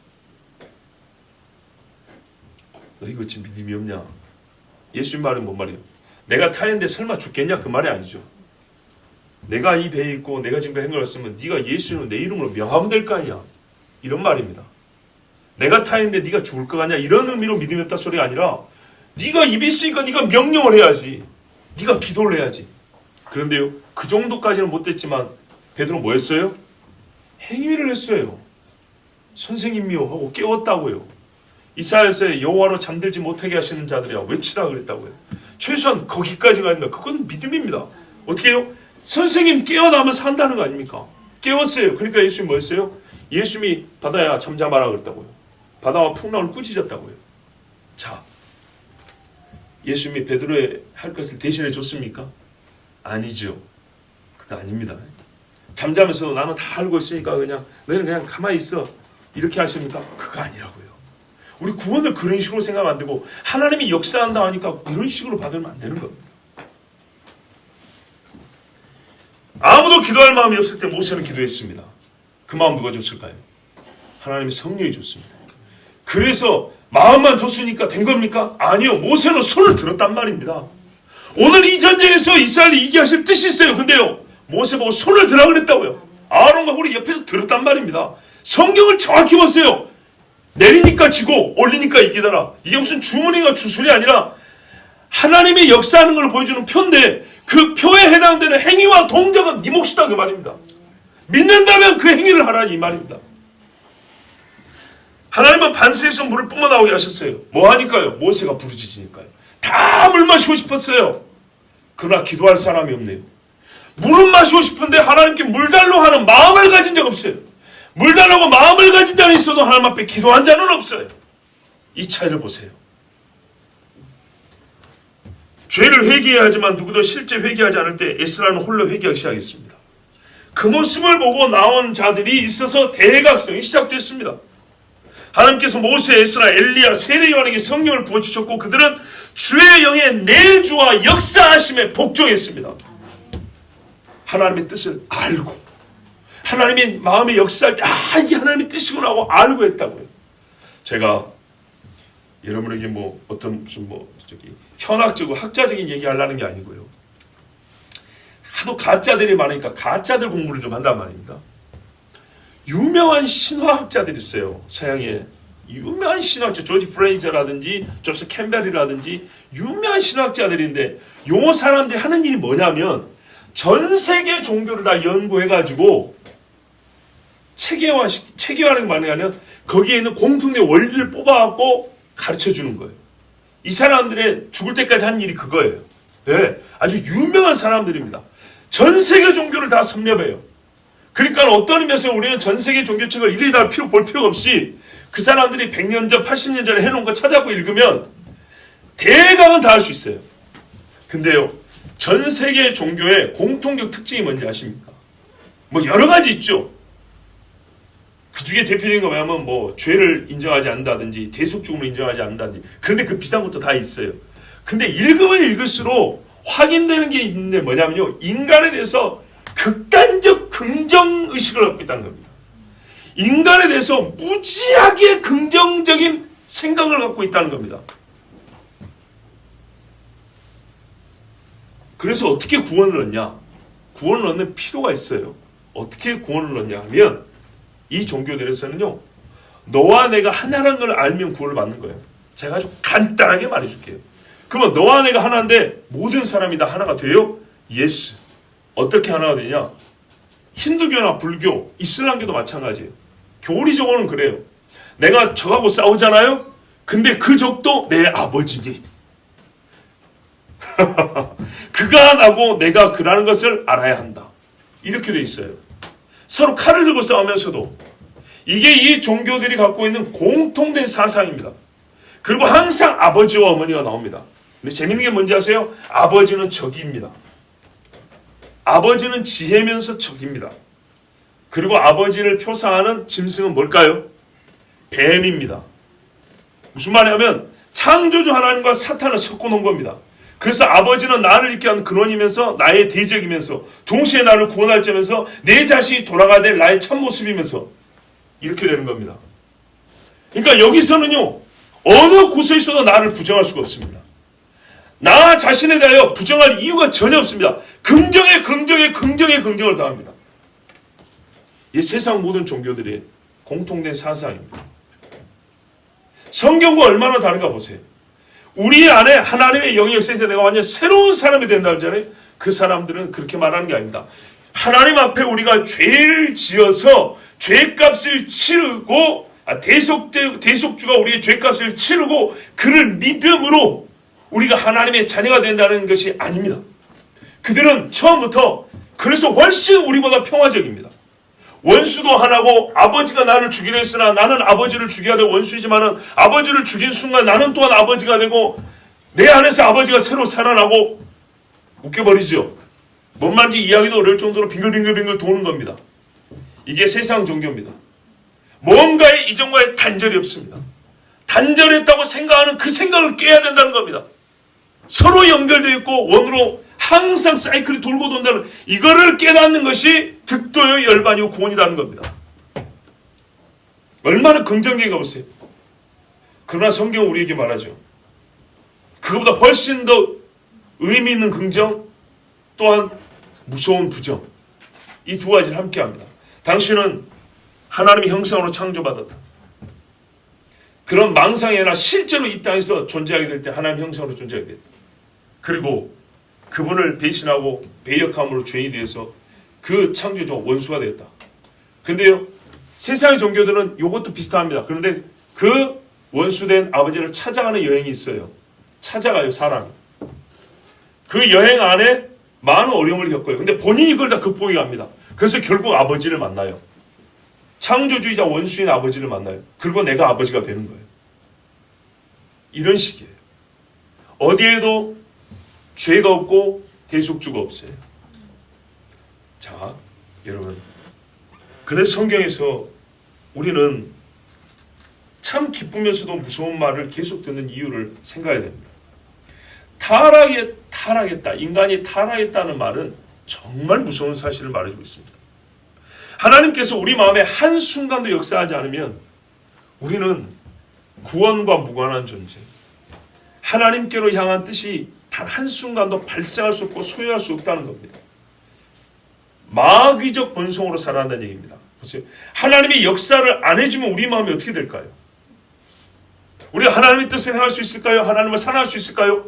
너 이거 지금 믿음이 없냐? 예수님 말은 뭔 말이에요? 내가 타는데 설마 죽겠냐 그 말이 아니죠. 내가 이 배에 있고 내가 지금 행거했으면 네가 예수님을 내 이름으로 명하면 될 거 아니야. 이런 말입니다. 내가 타는데 네가 죽을 거 아니야. 이런 의미로 믿음이 없다 소리가 아니라 네가 입에 있으니까 네가 명령을 해야지. 네가 기도를 해야지. 그런데요, 그 정도까지는 못됐지만 베드로 뭐 했어요? 행위를 했어요. 선생님이요 하고 깨웠다고요. 이사야서에 여호와로 잠들지 못하게 하시는 자들이야 외치라 그랬다고요. 최소한 거기까지가 아니라 그건 믿음입니다. 어떻게 해요? 선생님 깨어나면 산다는 거 아닙니까? 깨웠어요. 그러니까 예수님이 뭐 했어요? 예수님이 바다야 잠잠하라 그랬다고요. 바다와 풍랑을 꾸짖었다고요. 자, 예수님이 베드로의 할 것을 대신해 줬습니까? 아니죠. 그거 아닙니다. 잠자면서 나는 다 알고 있으니까 너는 그냥 가만히 있어. 이렇게 하십니까? 그거 아니라고요. 우리 구원을 그런 식으로 생각하면 안 되고 하나님이 역사한다 하니까 이런 식으로 받으면 안 되는 겁니다. 아무도 기도할 마음이 없을 때 모세는 기도했습니다. 그 마음 누가 줬을까요? 하나님이 성령이 줬습니다. 그래서 마음만 줬으니까 된 겁니까? 아니요. 모세는 손을 들었단 말입니다. 오늘 이 전쟁에서 이스라엘이 이기게 하실 뜻이 있어요. 근데요, 모세 보고 손을 들라 그랬다고요. 아론과 홀이 옆에서 들었단 말입니다. 성경을 정확히 보세요. 내리니까 지고 올리니까 이기더라. 이게 무슨 주문이가 주술이 아니라 하나님의 역사하는 걸 보여주는 표인데 그 표에 해당되는 행위와 동작은 네 몫이다 그 말입니다. 믿는다면 그 행위를 하라 이 말입니다. 하나님은 반스에서 물을 뿜어나오게 하셨어요. 뭐 하니까요? 모세가 부르짖으니까요. 다 물 마시고 싶었어요. 그러나 기도할 사람이 없네요. 물은 마시고 싶은데 하나님께 물 달라고 하는 마음을 가진 적 없어요. 물 달라고 마음을 가진 자는 있어도 하나님 앞에 기도한 자는 없어요. 이 차이를 보세요. 죄를 회개해야 하지만 누구도 실제 회개하지 않을 때 에스라는 홀로 회개하기 시작했습니다. 그 모습을 보고 나온 자들이 있어서 대각성이 시작됐습니다. 하나님께서 모세, 에스라, 엘리야, 세례 요한에게 성령을 부어주셨고 그들은 주의 영의 내주와 역사하심에 복종했습니다. 하나님의 뜻을 알고 하나님의 마음의 역사할 때 이게 하나님의 뜻이구나 하고 알고 했다고요. 제가 여러분에게 어떤 무슨 현학적이고 학자적인 얘기하려는 게 아니고요. 하도 가짜들이 많으니까 가짜들 공부를 좀 한단 말입니다. 유명한 신화학자들이 있어요. 서양에 유명한 신학자 조지 프레이저라든지 조스 캠벨이라든지 유명한 신학자들인데 요 사람들이 하는 일이 뭐냐면 전 세계 종교를 다 연구해가지고 체계화하는 게 뭐냐면 거기에 있는 공통된 원리를 뽑아갖고 가르쳐주는 거예요. 이 사람들의 죽을 때까지 한 일이 그거예요. 네, 아주 유명한 사람들입니다. 전 세계 종교를 다 섭렵해요. 그러니까 어떤 의미에서 우리는 전 세계 종교책을 일일이 다 볼 필요가 없이 그 사람들이 100년 전, 80년 전에 해놓은 거 찾아고 읽으면 대강은 다 할 수 있어요. 근데요, 전 세계 종교의 공통적 특징이 뭔지 아십니까? 여러 가지 있죠. 그 중에 대표적인 거 뭐냐면 죄를 인정하지 않는다든지 대속죽음을 인정하지 않는다든지 그런데 그 비슷한 것도 다 있어요. 근데 읽으면 읽을수록 확인되는 게 있는데 뭐냐면요, 인간에 대해서 극단적 긍정의식을 갖고 있다는 겁니다. 인간에 대해서 무지하게 긍정적인 생각을 갖고 있다는 겁니다. 그래서 어떻게 구원을 얻냐? 구원을 얻는 필요가 있어요. 어떻게 구원을 얻냐 하면 이 종교들에서는요, 너와 내가 하나라는 걸 알면 구원을 받는 거예요. 제가 아주 간단하게 말해줄게요. 그러면 너와 내가 하나인데 모든 사람이 다 하나가 돼요? 예스. 어떻게 하나가 되냐? 힌두교나 불교, 이슬람교도 마찬가지예요. 교리적으로는 그래요. 내가 적하고 싸우잖아요? 근데 그 적도 내 아버지니. 그가 나고 내가 그라는 것을 알아야 한다. 이렇게 돼 있어요. 서로 칼을 들고 싸우면서도 이게 이 종교들이 갖고 있는 공통된 사상입니다. 그리고 항상 아버지와 어머니가 나옵니다. 근데 재밌는 게 뭔지 아세요? 아버지는 적입니다. 아버지는 지혜면서 적입니다. 그리고 아버지를 표상하는 짐승은 뭘까요? 뱀입니다. 무슨 말이냐면 창조주 하나님과 사탄을 섞어 놓은 겁니다. 그래서 아버지는 나를 있게 한 근원이면서 나의 대적이면서 동시에 나를 구원할 자면서 내 자신이 돌아가야 될 나의 참모습이면서 이렇게 되는 겁니다. 그러니까 여기서는요, 어느 곳에 있어도 나를 부정할 수가 없습니다. 나 자신에 대하여 부정할 이유가 전혀 없습니다. 긍정을 더합니다. 이 세상 모든 종교들이 공통된 사상입니다. 성경과 얼마나 다른가 보세요. 우리 안에 하나님의 영이 역사에서 내가 완전 새로운 사람이 된다 하잖아요. 그 사람들은 그렇게 말하는 게 아닙니다. 하나님 앞에 우리가 죄를 지어서 죄값을 치르고 대속주가 우리의 죄값을 치르고 그를 믿음으로 우리가 하나님의 자녀가 된다는 것이 아닙니다. 그들은 처음부터 그래서 훨씬 우리보다 평화적입니다. 원수도 하나고 아버지가 나를 죽이려 했으나 나는 아버지를 죽여야 될 원수이지만은 아버지를 죽인 순간 나는 또한 아버지가 되고 내 안에서 아버지가 새로 살아나고 웃겨버리죠. 뭔 말인지 이야기도 어려울 정도로 빙글빙글 도는 겁니다. 이게 세상 종교입니다. 뭔가의 이전과의 단절이 없습니다. 단절했다고 생각하는 그 생각을 깨야 된다는 겁니다. 서로 연결되어 있고 원으로 항상 사이클이 돌고 돈다는 이거를 깨닫는 것이 득도요 열반이고 구원이라는 겁니다. 얼마나 긍정적인가 보세요. 그러나 성경은 우리에게 말하죠. 그거보다 훨씬 더 의미 있는 긍정 또한 무서운 부정 이 두 가지를 함께합니다. 당신은 하나님의 형상으로 창조받았다. 그런 망상이 아니라 실제로 이 땅에서 존재하게 될 때 하나님의 형상으로 존재하게 됐다. 그리고 그분을 배신하고 배역함으로 죄인이 되어서 그 창조주와 원수가 되었다. 근데요, 세상의 종교들은 이것도 비슷합니다. 그런데 그 원수된 아버지를 찾아가는 여행이 있어요. 찾아가요, 사람이. 그 여행 안에 많은 어려움을 겪어요. 근데 본인이 그걸 다 극복해 갑니다. 그래서 결국 아버지를 만나요. 창조주이자 원수인 아버지를 만나요. 그리고 내가 아버지가 되는 거예요. 이런 식이에요. 어디에도 죄가 없고 대속주가 없어요. 자, 여러분. 그래서 성경에서 우리는 참 기쁘면서도 무서운 말을 계속 듣는 이유를 생각해야 됩니다. 타락했다. 인간이 타락했다는 말은 정말 무서운 사실을 말해주고 있습니다. 하나님께서 우리 마음에 한순간도 역사하지 않으면 우리는 구원과 무관한 존재, 하나님께로 향한 뜻이 단 한순간도 발생할 수 없고 소유할 수 없다는 겁니다. 마귀적 본성으로 살아간다는 얘기입니다. 보세요. 하나님이 역사를 안 해주면 우리 마음이 어떻게 될까요? 우리가 하나님의 뜻을 행할 수 있을까요? 하나님을 사랑할 수 있을까요?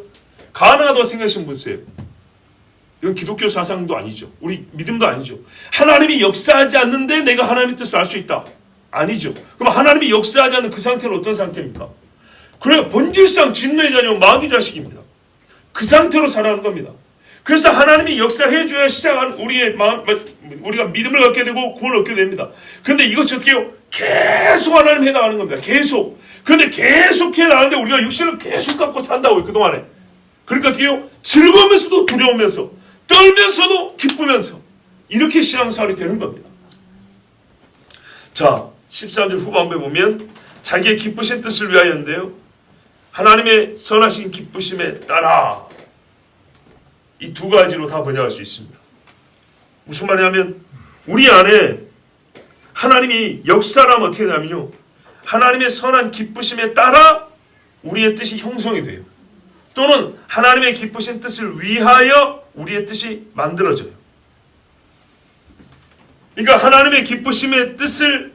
가능하다고 생각하시는 분 있어요. 이건 기독교 사상도 아니죠. 우리 믿음도 아니죠. 하나님이 역사하지 않는데 내가 하나님의 뜻을 알 수 있다. 아니죠. 그럼 하나님이 역사하지 않는 그 상태는 어떤 상태입니까? 그래 본질상 진노의 자녀 마귀 자식입니다. 그 상태로 살아가는 겁니다. 그래서 하나님이 역사해 줘야 시작한 우리의 마음, 우리가 믿음을 갖게 되고 구원을 얻게 됩니다. 그런데 이것이 어떻게 해요? 계속 하나님 해나가는 겁니다. 계속. 그런데 계속 해나가는데 우리가 육신을 계속 갖고 산다고요. 그동안에. 그러니까 어떻게 해요? 즐거우면서도 두려우면서 떨면서도 기쁘면서 이렇게 신앙생활이 되는 겁니다. 자, 13절 후반부에 보면 자기의 기쁘신 뜻을 위하여인데요. 하나님의 선하신 기쁘심에 따라 이 두 가지로 다 번역할 수 있습니다. 무슨 말이냐면 우리 안에 하나님이 역사를 하면 어떻게 되냐면요. 하나님의 선한 기쁘심에 따라 우리의 뜻이 형성이 돼요. 또는 하나님의 기쁘신 뜻을 위하여 우리의 뜻이 만들어져요. 그러니까 하나님의 기쁘심의 뜻을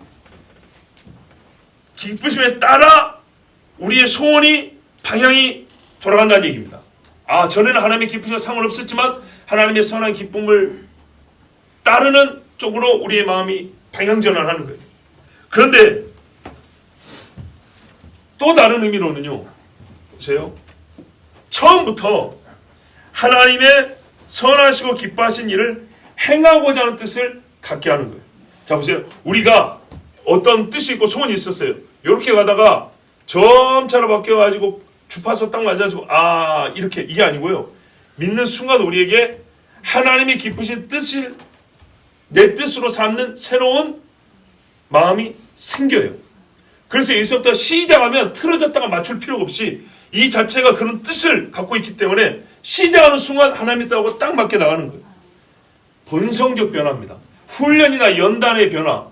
기쁘심에 따라 우리의 소원이 방향이 돌아간다는 얘기입니다. 아, 전에는 하나님의 기쁘심과 상관없었지만 하나님의 선한 기쁨을 따르는 쪽으로 우리의 마음이 방향 전환하는 거예요. 그런데 또 다른 의미로는요. 보세요. 처음부터 하나님의 선하시고 기뻐하신 일을 행하고자 하는 뜻을 갖게 하는 거예요. 자, 보세요. 우리가 어떤 뜻이 있고 소원이 있었어요. 이렇게 가다가 점차로 바뀌어가지고 주파수 딱 맞아가지고 이렇게 이게 아니고요. 믿는 순간 우리에게 하나님이 기쁘신 뜻을 내 뜻으로 삼는 새로운 마음이 생겨요. 그래서 여기서부터 시작하면 틀어졌다가 맞출 필요가 없이 이 자체가 그런 뜻을 갖고 있기 때문에 시작하는 순간 하나님의 뜻하고 딱 맞게 나가는 거예요. 본성적 변화입니다. 훈련이나 연단의 변화.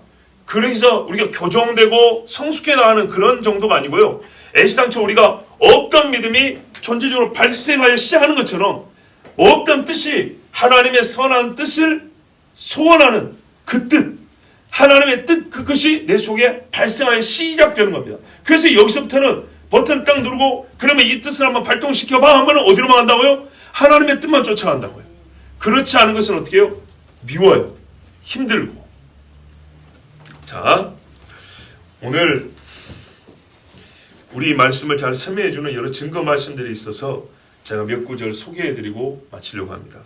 그래서 우리가 교정되고 성숙해 나가는 그런 정도가 아니고요. 애시당초 우리가 없던 믿음이 존재적으로 발생하여 시작하는 것처럼 어떤 뜻이 하나님의 선한 뜻을 소원하는 그 뜻, 하나님의 뜻, 그것이 내 속에 발생하여 시작되는 겁니다. 그래서 여기서부터는 버튼 딱 누르고 그러면 이 뜻을 한번 발동시켜봐 하면 어디로만 간다고요? 하나님의 뜻만 쫓아간다고요. 그렇지 않은 것은 어떻게 해요? 미워요. 힘들고. 자, 오늘 우리 말씀을 잘 설명해주는 여러 증거 말씀들이 있어서 제가 몇 구절 소개해드리고 마치려고 합니다.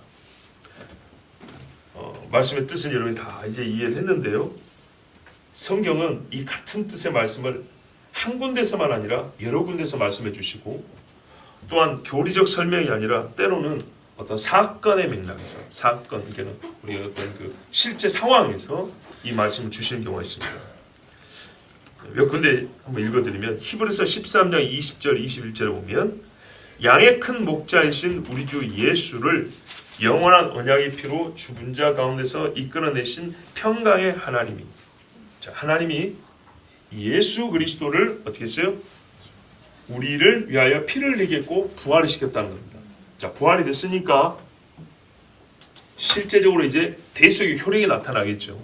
말씀의 뜻은 여러분이 다 이제 이해를 했는데요. 성경은 이 같은 뜻의 말씀을 한 군데서만 아니라 여러 군데서 말씀해 주시고, 또한 교리적 설명이 아니라 때로는 어떤 사건의 맥락에서, 사건, 그러니까 우리 어떤 그 실제 상황에서 이 말씀을 주시는 경우가 있습니다. 몇 군데 한번 읽어드리면 히브리서 13장 20절 21절에 보면 양의 큰 목자이신 우리 주 예수를 영원한 언약의 피로 죽은 자 가운데서 이끌어내신 평강의 하나님이, 자, 하나님이 예수 그리스도를 어떻게 했어요? 우리를 위하여 피를 흘리겠고 부활을 시켰다는 겁니다. 자, 부활이 됐으니까 실제적으로 이제 대속의 효력이 나타나겠죠.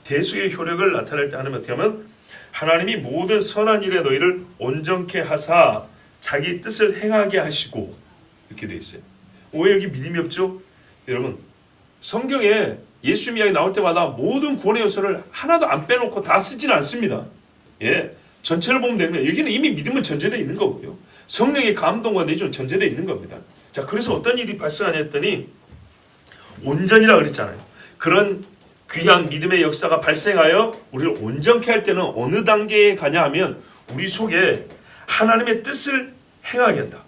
대속의 효력을 나타낼 때 하나님 어떻게 하면 하나님이 모든 선한 일에 너희를 온전케 하사 자기 뜻을 행하게 하시고, 이렇게 되어 있어요. 왜 여기 믿음이 없죠? 여러분, 성경에 예수 이야기 나올 때마다 모든 구원의 요소를 하나도 안 빼놓고 다 쓰지는 않습니다. 예, 전체를 보면 됩니다. 여기는 이미 믿음은 전제되어 있는 거고요. 성령의 감동과 내주는 전제되어 있는 겁니다. 자, 그래서 어떤 일이 발생하냐 했더니 온전이라 그랬잖아요. 그런 귀한 믿음의 역사가 발생하여 우리를 온전케 할 때는 어느 단계에 가냐 하면 우리 속에 하나님의 뜻을 행하게 한다.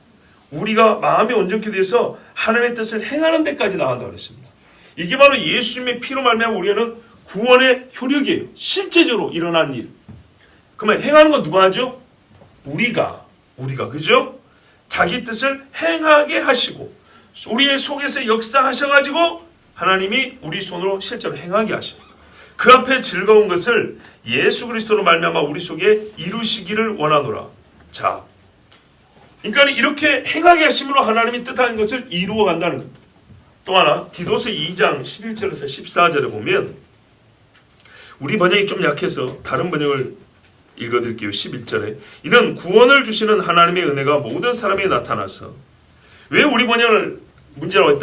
우리가 마음이 온전케 돼서 하나님의 뜻을 행하는 데까지 나간다고 그랬습니다. 이게 바로 예수님의 피로 말미암아 우리는 구원의 효력이에요. 실제적으로 일어난 일. 그러면 행하는 건 누가 하죠? 우리가 그죠? 자기 뜻을 행하게 하시고 우리의 속에서 역사하셔가지고 하나님이 우리 손으로 실제로 행하게 하십니다. 그 앞에 즐거운 것을 예수 그리스도로 말미암아 우리 속에 이루시기를 원하노라. 자, 그러니까 이렇게 행하게 하심으로 하나님이 뜻하는 것을 이루어 간다는 겁니다. 또 하나, 디도서 2장 11절에서 14절에 보면 우리 번역이 좀 약해서 다른 번역을 읽어드릴게요. 11절에 이는 구원을 주시는 하나님의 은혜가 모든 사람에게 나타나서, 왜 우리 번역을 문제라고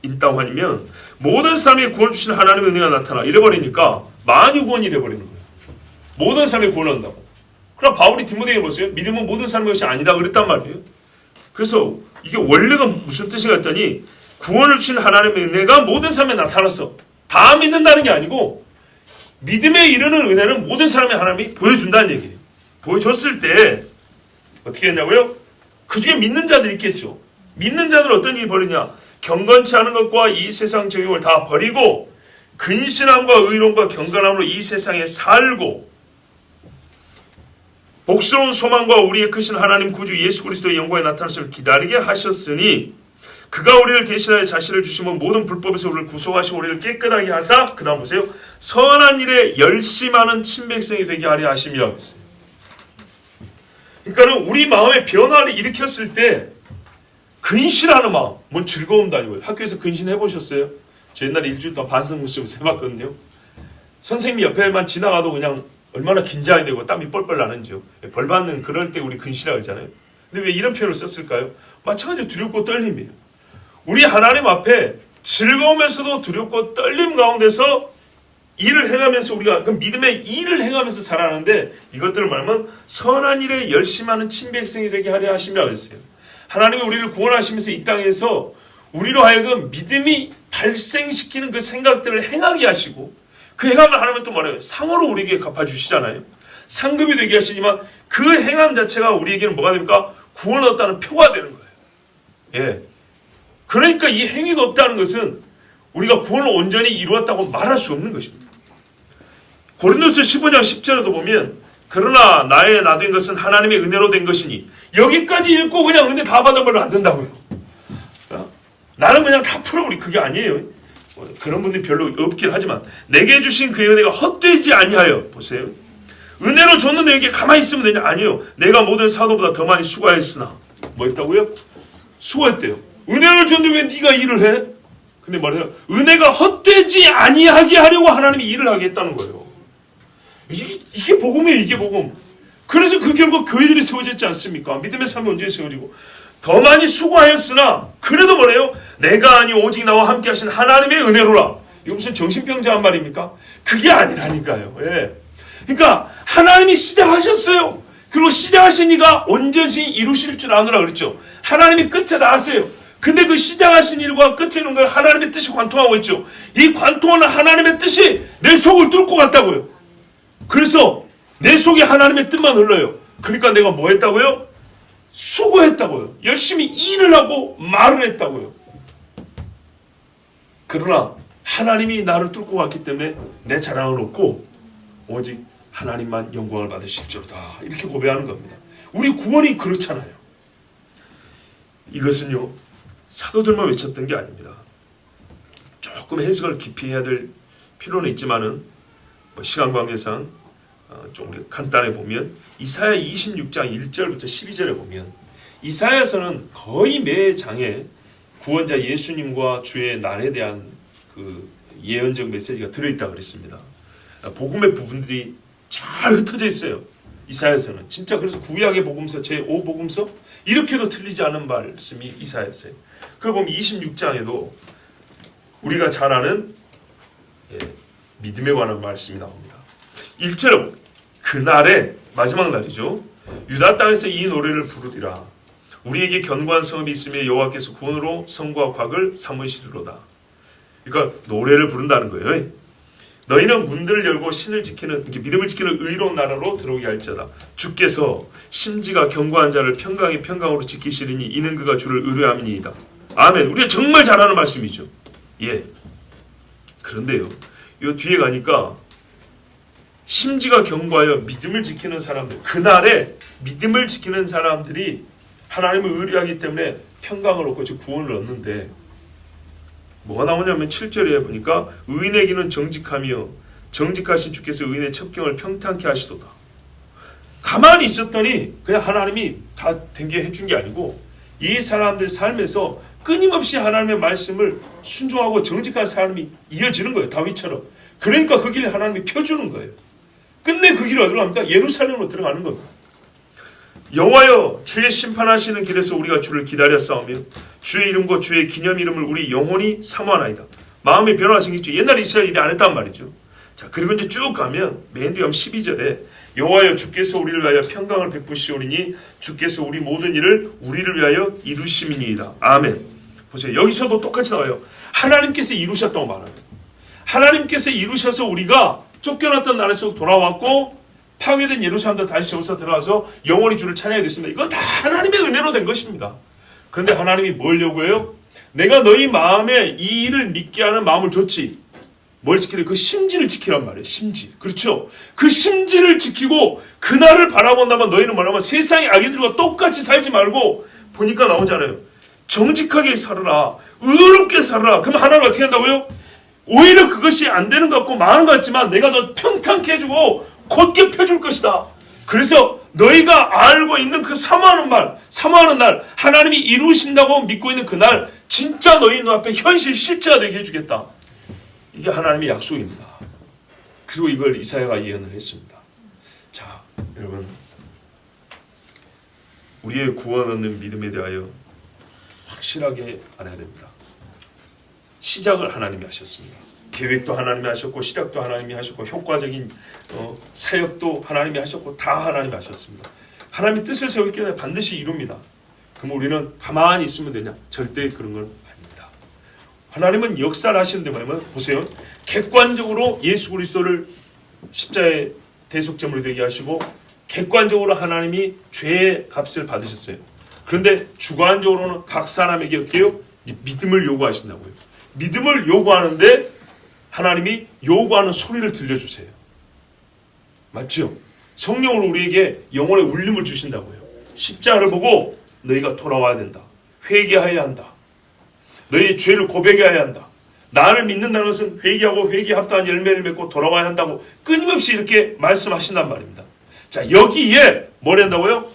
있다고 하냐면 모든 사람에게 구원 주시는 하나님의 은혜가 나타나 이래버리니까 만유 구원이 돼버리는 거예요. 모든 사람에게 구원을 한다고. 그럼 바울이 디모데에게 보세요. 믿음은 모든 사람의 것이 아니다 그랬단 말이에요. 그래서 이게 원래가 무슨 뜻인가 했더니 구원을 주시는 하나님의 은혜가 모든 사람에 나타나서 다 믿는다는 게 아니고 믿음에 이르는 은혜는 모든 사람의 하나님이 보여준다는 얘기예요. 보여줬을 때 어떻게 했냐고요? 그 중에 믿는 자들이 있겠죠. 믿는 자들은 어떤 일이 벌이냐? 경건치 않은 것과 이 세상 정욕을 다 버리고 근신함과 의로움과 경건함으로 이 세상에 살고 복스러운 소망과 우리의 크신 하나님 구주 예수 그리스도의 영광에 나타났음을 기다리게 하셨으니 그가 우리를 대신하여 자신을 주시면 모든 불법에서 우리를 구속하시고 우리를 깨끗하게 하사, 그 다음 보세요, 선한 일에 열심하는 친백성이 되게 하려 하심이라고 했어요. 그러니까 우리 마음의 변화를 일으켰을 때 근신하는 마음, 뭔 즐거움도 아니고요. 학교에서 근신해 보셨어요? 저 옛날에 일주일 동안 반성문수 해봤거든요. 선생님이 옆에만 지나가도 그냥 얼마나 긴장이 되고 땀이 뻘뻘 나는지요. 벌 받는 그럴 때 우리 근신이라고 하잖아요. 근데 왜 이런 표현을 썼을까요? 마찬가지로 두렵고 떨림이에요. 우리 하나님 앞에 즐거우면서도 두렵고 떨림 가운데서 일을 행하면서 우리가 그 믿음의 일을 행하면서 살아가는데 이것들을 말하면 선한 일에 열심하는 친백성이 되게 하려 하심이라고 했어요. 하나님이 우리를 구원하시면서 이 땅에서 우리로 하여금 믿음이 발생시키는 그 생각들을 행하게 하시고 그 행함을 하나님은 또 뭐래요? 상으로 우리에게 갚아주시잖아요. 상급이 되게 하시지만 그 행함 자체가 우리에게는 뭐가 됩니까? 구원 얻었다는 표가 되는 거예요. 예. 그러니까 이 행위가 없다는 것은 우리가 구원을 온전히 이루었다고 말할 수 없는 것입니다. 고린도서 15장 10절에도 보면 그러나 나의 나 된 것은 하나님의 은혜로 된 것이니 여기까지 읽고 그냥 은혜 다 받아버리면 안 된다고요. 나는 그냥 다 풀어버리 그게 아니에요. 그런 분들이 별로 없긴 하지만 내게 주신 그의 은혜가 헛되지 아니하여 보세요. 은혜로 줬는데 이렇게 가만히 있으면 되냐? 아니요. 내가 모든 사도보다 더 많이 수고하였으나 뭐 했다고요? 수고했대요. 은혜를 줬는데 왜 네가 일을 해? 근데 말해요. 은혜가 헛되지 아니하게 하려고 하나님이 일을 하게 했다는 거예요. 이게 복음이에요. 이게 복음. 그래서 그 결국 교회들이 세워졌지 않습니까? 믿음의 삶이 언제 세워지고 더 많이 수고하였으나 그래도 뭐래요? 내가 아니 오직 나와 함께 하신 하나님의 은혜로라. 이거 무슨 정신병자 한 말입니까? 그게 아니라니까요. 예. 그러니까 하나님이 시작하셨어요. 그리고 시작하신 이가 언제든지 이루실 줄 아느라 그랬죠. 하나님이 끝에 나왔어요. 근데 그 시작하신 일과 끝에 있는 걸 하나님의 뜻이 관통하고 있죠. 이 관통하는 하나님의 뜻이 내 속을 뚫고 갔다고요. 그래서 내 속에 하나님의 뜻만 흘러요. 그러니까 내가 뭐 했다고요? 수고했다고요. 열심히 일을 하고 말을 했다고요. 그러나 하나님이 나를 뚫고 갔기 때문에 내 자랑은 없고 오직 하나님만 영광을 받으실 줄다. 이렇게 고백하는 겁니다. 우리 구원이 그렇잖아요. 이것은요 사도들만 외쳤던 게 아닙니다. 조금 해석을 깊이 해야 될 필요는 있지만은 시간 관계상 좀 간단히 보면 이사야 26장 1절부터 12절에 보면 이사야서는 거의 매 장에 구원자 예수님과 주의 날에 대한 그 예언적 메시지가 들어있다 그랬습니다. 복음의 부분들이 잘 흩어져 있어요. 이사야서는 진짜 그래서 구약의 복음서 제5복음서 이렇게도 틀리지 않은 말씀이 이사야서예요. 그걸 보면 26장에도 우리가 잘 아는 믿음에 관한 말씀이 나옵니다. 1절은 그날에 마지막 날이죠. 유다 땅에서 이 노래를 부르리라. 우리에게 견고한 성읍이 있으며 여호와께서 구원으로 성과 곽을 삼으시리로다. 그러니까 노래를 부른다는 거예요. 너희는 문들을 열고 신을 지키는 믿음을 지키는 의로운 나라로 들어오게 할지어다. 주께서 심지가 견고한 자를 평강이 평강으로 지키시리니 이는 그가 주를 의뢰함이니이다. 아멘. 우리가 정말 잘 아는 말씀이죠. 예. 그런데요. 이 뒤에 가니까 심지가 견고하여 믿음을 지키는 사람들, 그날에 믿음을 지키는 사람들이 하나님을 의뢰하기 때문에 평강을 얻고 구원을 얻는데 뭐가 나오냐면 7절에 보니까 의인에게는 정직하며 정직하신 주께서 의인의 첩경을 평탄케 하시도다. 가만히 있었더니 그냥 하나님이 다 된 게 해준 게 아니고 이 사람들 삶에서 끊임없이 하나님의 말씀을 순종하고 정직한 삶이 이어지는 거예요. 다윗처럼. 그러니까 그 길을 하나님이 펴주는 거예요. 끝내 그 길이 어디로 갑니까? 예루살렘으로 들어가는 겁니다. 여호와여 주의 심판하시는 길에서 우리가 주를 기다렸사오며 주의 이름과 주의 기념 이름을 우리 영원히 사모하나이다. 마음의 변화가 생기죠. 옛날에 이스라엘 일이 안 했단 말이죠. 자, 그리고 이제 쭉 가면 맨 뒤에 12절에 여호와여 주께서 우리를 위하여 평강을 베푸시오리니 주께서 우리 모든 일을 우리를 위하여 이루심이니이다. 아멘. 보세요. 여기서도 똑같이 나와요. 하나님께서 이루셨다고 말해요. 하나님께서 이루셔서 우리가 쫓겨났던 나라에서 돌아왔고 파괴된 예루살렘도 다시 세워서 들어와서 영원히 주를 찬양하게 됐습니다. 이건 다 하나님의 은혜로 된 것입니다. 그런데 하나님이 뭘 요구해요? 내가 너희 마음에 이 일을 믿게 하는 마음을 줬지. 뭘 지키래? 그 심지를 지키란 말이에요. 심지. 그렇죠? 그 심지를 지키고 그날을 바라본다면 너희는 뭐냐면 세상의 악인들과 똑같이 살지 말고 보니까 나오잖아요. 정직하게 살아라. 의롭게 살아라. 그럼 하나님 어떻게 한다고요? 오히려 그것이 안 되는 것 같고 많은 것 같지만 내가 너 평탄케 해주고 곧게 펴줄 것이다. 그래서 너희가 알고 있는 그 사모하는 날 하나님이 이루신다고 믿고 있는 그날 진짜 너희 눈앞에 현실 실제가 되게 해주겠다. 이게 하나님의 약속입니다. 그리고 이걸 이사야가 예언을 했습니다. 자, 여러분 우리의 구원 얻는 믿음에 대하여 확실하게 알아야 됩니다. 시작을 하나님이 하셨습니다. 계획도 하나님이 하셨고 시작도 하나님이 하셨고 효과적인 사역도 하나님이 하셨고 다 하나님이 하셨습니다. 하나님이 뜻을 세우기 때문에 반드시 이룹니다. 그럼 우리는 가만히 있으면 되냐? 절대 그런 건 아닙니다. 하나님은 역사를 하시는데 뭐냐면 보세요. 객관적으로 예수 그리스도를 십자의 대속제물이 되게 하시고 객관적으로 하나님이 죄의 값을 받으셨어요. 그런데 주관적으로는 각 사람에게 어때요? 믿음을 요구하신다고요. 믿음을 요구하는데 하나님이 요구하는 소리를 들려주세요. 맞죠? 성령으로 우리에게 영혼의 울림을 주신다고요. 십자가를 보고 너희가 돌아와야 된다. 회개해야 한다. 너희의 죄를 고백해야 한다. 나를 믿는다는 것은 회개하고 회개에 합당한 열매를 맺고 돌아와야 한다고 끊임없이 이렇게 말씀하신단 말입니다. 자, 여기에 뭘 한다고요?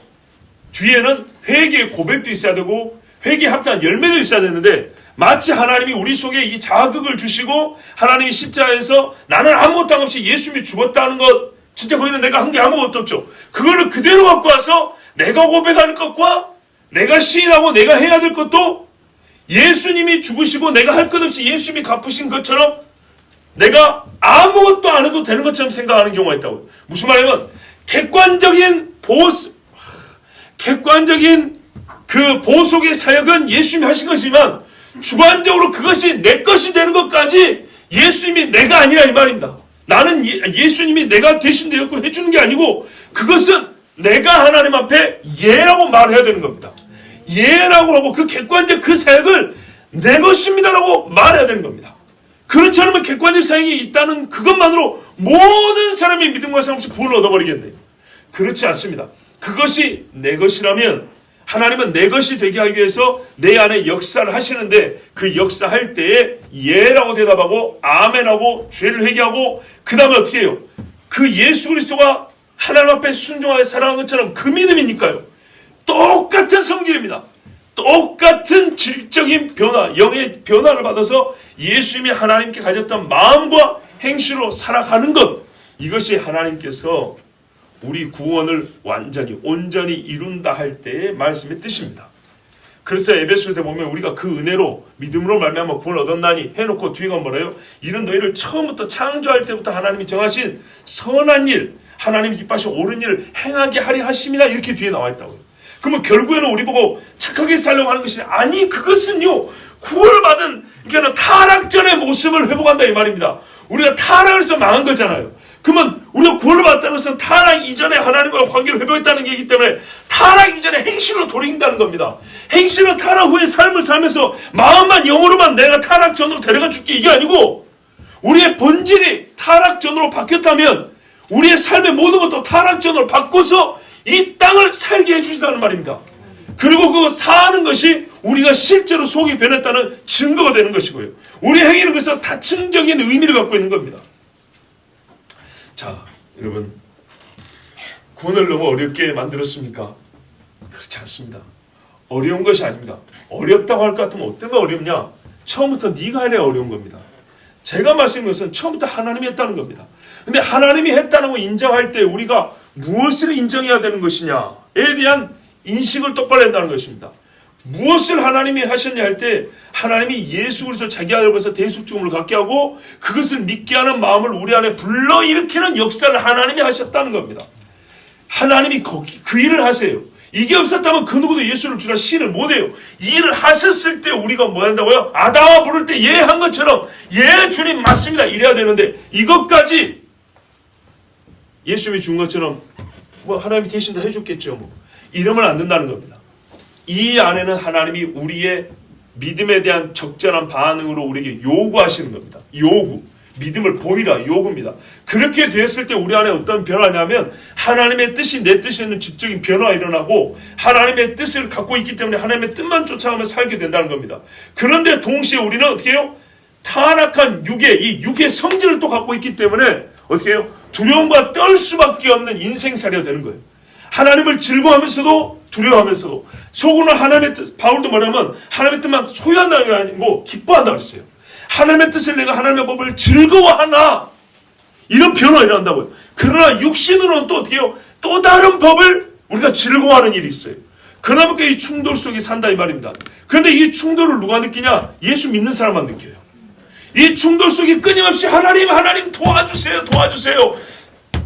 뒤에는 회개의 고백도 있어야 되고 회개에 합당한 열매도 있어야 되는데 마치 하나님이 우리 속에 이 자극을 주시고 하나님이 십자가에서 나는 아무것도 한 없이 예수님이 죽었다는 것, 진짜 거기는 내가 한 게 아무것도 없죠. 그거를 그대로 갖고 와서 내가 고백하는 것과 내가 시인하고 내가 해야 될 것도 예수님이 죽으시고 내가 할 것 없이 예수님이 갚으신 것처럼 내가 아무것도 안 해도 되는 것처럼 생각하는 경우가 있다고요. 무슨 말이냐면 객관적인 그 보속의 사역은 예수님이 하신 것이지만 주관적으로 그것이 내 것이 되는 것까지 예수님이 내가 아니라 이 말입니다. 나는 예수님이 내가 대신 되었고 해주는 게 아니고 그것은 내가 하나님 앞에 예라고 말해야 되는 겁니다. 예라고 하고 그 객관적 그 사역을 내 것입니다라고 말해야 되는 겁니다. 그렇지 않으면 객관적 사역이 있다는 그것만으로 모든 사람이 믿음과 상관없이 구원을 얻어버리겠네요. 그렇지 않습니다. 그것이 내 것이라면 하나님은 내 것이 되게 하기 위해서 내 안에 역사를 하시는데 그 역사할 때에 예라고 대답하고 아멘하고 죄를 회개하고 그 다음에 어떻게 해요? 그 예수 그리스도가 하나님 앞에 순종하여 살아간 것처럼 그 믿음이니까요. 똑같은 성질입니다. 똑같은 질적인 변화, 영의 변화를 받아서 예수님이 하나님께 가졌던 마음과 행실로 살아가는 것, 이것이 하나님께서 우리 구원을 완전히 온전히 이룬다 할 때의 말씀의 뜻입니다. 그래서 에베소서에 보면 우리가 그 은혜로 믿음으로 말미암아 구원을 얻었나니 해놓고 뒤가 뭐래요? 이는 너희를 처음부터 창조할 때부터 하나님이 정하신 선한 일, 하나님이 기뻐하신 옳은 일을 행하게 하려 하심이라 이렇게 뒤에 나와 있다고요. 그러면 결국에는 우리 보고 착하게 살려고 하는 것이 아니, 그것은요 구원을 받은 그러니까 타락전의 모습을 회복한다 이 말입니다. 우리가 타락을 해서 망한 거잖아요. 그러면 우리가 구원을 받았다는 것은 타락 이전에 하나님과 관계를 회복했다는 얘기이기 때문에 타락 이전에 행실로 돌이킨다는 겁니다. 행실은 타락 후에 삶을 살면서 마음만 영으로만 내가 타락 전으로 데려가 줄게 이게 아니고 우리의 본질이 타락 전으로 바뀌었다면 우리의 삶의 모든 것도 타락 전으로 바꿔서 이 땅을 살게 해주시다는 말입니다. 그리고 그 사는 것이 우리가 실제로 속이 변했다는 증거가 되는 것이고요. 우리의 행위는 그래서 다층적인 의미를 갖고 있는 겁니다. 자, 여러분, 구원을 너무 어렵게 만들었습니까? 그렇지 않습니다. 어려운 것이 아닙니다. 어렵다고 할 것 같으면 어떤 게 어렵냐? 처음부터 네가 해야 어려운 겁니다. 제가 말씀드린 것은 처음부터 하나님이 했다는 겁니다. 근데 하나님이 했다는 거 인정할 때 우리가 무엇을 인정해야 되는 것이냐에 대한 인식을 똑바로 한다는 것입니다. 무엇을 하나님이 하셨냐 할 때 하나님이 예수 그리스도 자기 아들을 위해서 대속죽음을 갖게 하고 그것을 믿게 하는 마음을 우리 안에 불러일으키는 역사를 하나님이 하셨다는 겁니다. 하나님이 그 일을 하세요. 이게 없었다면 그 누구도 예수를 주라 시인을 못해요. 이 일을 하셨을 때 우리가 뭐 한다고요? 아다와 부를 때 예 한 것처럼 예 주님 맞습니다 이래야 되는데 이것까지 예수님이 준 것처럼 뭐 하나님이 대신 다 해줬겠죠. 뭐 이러면 안 된다는 겁니다. 이 안에는 하나님이 우리의 믿음에 대한 적절한 반응으로 우리에게 요구하시는 겁니다. 요구. 믿음을 보이라 요구입니다. 그렇게 되었을 때 우리 안에 어떤 변화냐면 하나님의 뜻이 내 뜻에 있는 질적인 변화가 일어나고 하나님의 뜻을 갖고 있기 때문에 하나님의 뜻만 쫓아가며 살게 된다는 겁니다. 그런데 동시에 우리는 어떻게 해요? 타락한 이 육의 성질을 또 갖고 있기 때문에 어떻게 해요? 두려움과 떨 수밖에 없는 인생살이가 되는 거예요. 하나님을 즐거워하면서도 두려워하면서도 속으로는 하나님의 뜻, 바울도 뭐냐면 하나님의 뜻만 소유한다는 게 아니고 기뻐한다고 했어요. 하나님의 뜻을 내가 하나님의 법을 즐거워하나 이런 변화가 일어난다고요. 그러나 육신으로는 또 어떻게 해요? 또 다른 법을 우리가 즐거워하는 일이 있어요. 그러니까 이 충돌 속에 산다 이 말입니다. 그런데 이 충돌을 누가 느끼냐? 예수 믿는 사람만 느껴요. 이 충돌 속에 끊임없이 하나님 도와주세요.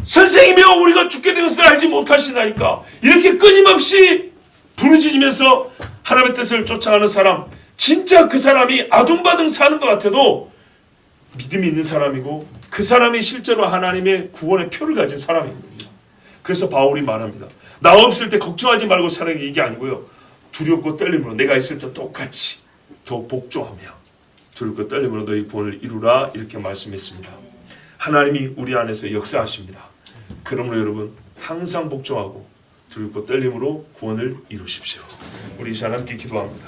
선생님이여 우리가 죽게 된 것을 알지 못하시나이까. 이렇게 끊임없이 부르짖으면서 하나님의 뜻을 쫓아가는 사람, 진짜 그 사람이 아둥바둥 사는 것 같아도 믿음이 있는 사람이고 그 사람이 실제로 하나님의 구원의 표를 가진 사람입니다. 그래서 바울이 말합니다. 나 없을 때 걱정하지 말고 사는 게 이게 아니고요. 두렵고 떨림으로 내가 있을 때 똑같이 더 복종하며 두렵고 떨림으로 너희 구원을 이루라 이렇게 말씀했습니다. 하나님이 우리 안에서 역사하십니다. 그러므로 여러분 항상 복종하고 두렵고 떨림으로 구원을 이루십시오. 우리 이 시간 함께 기도합니다.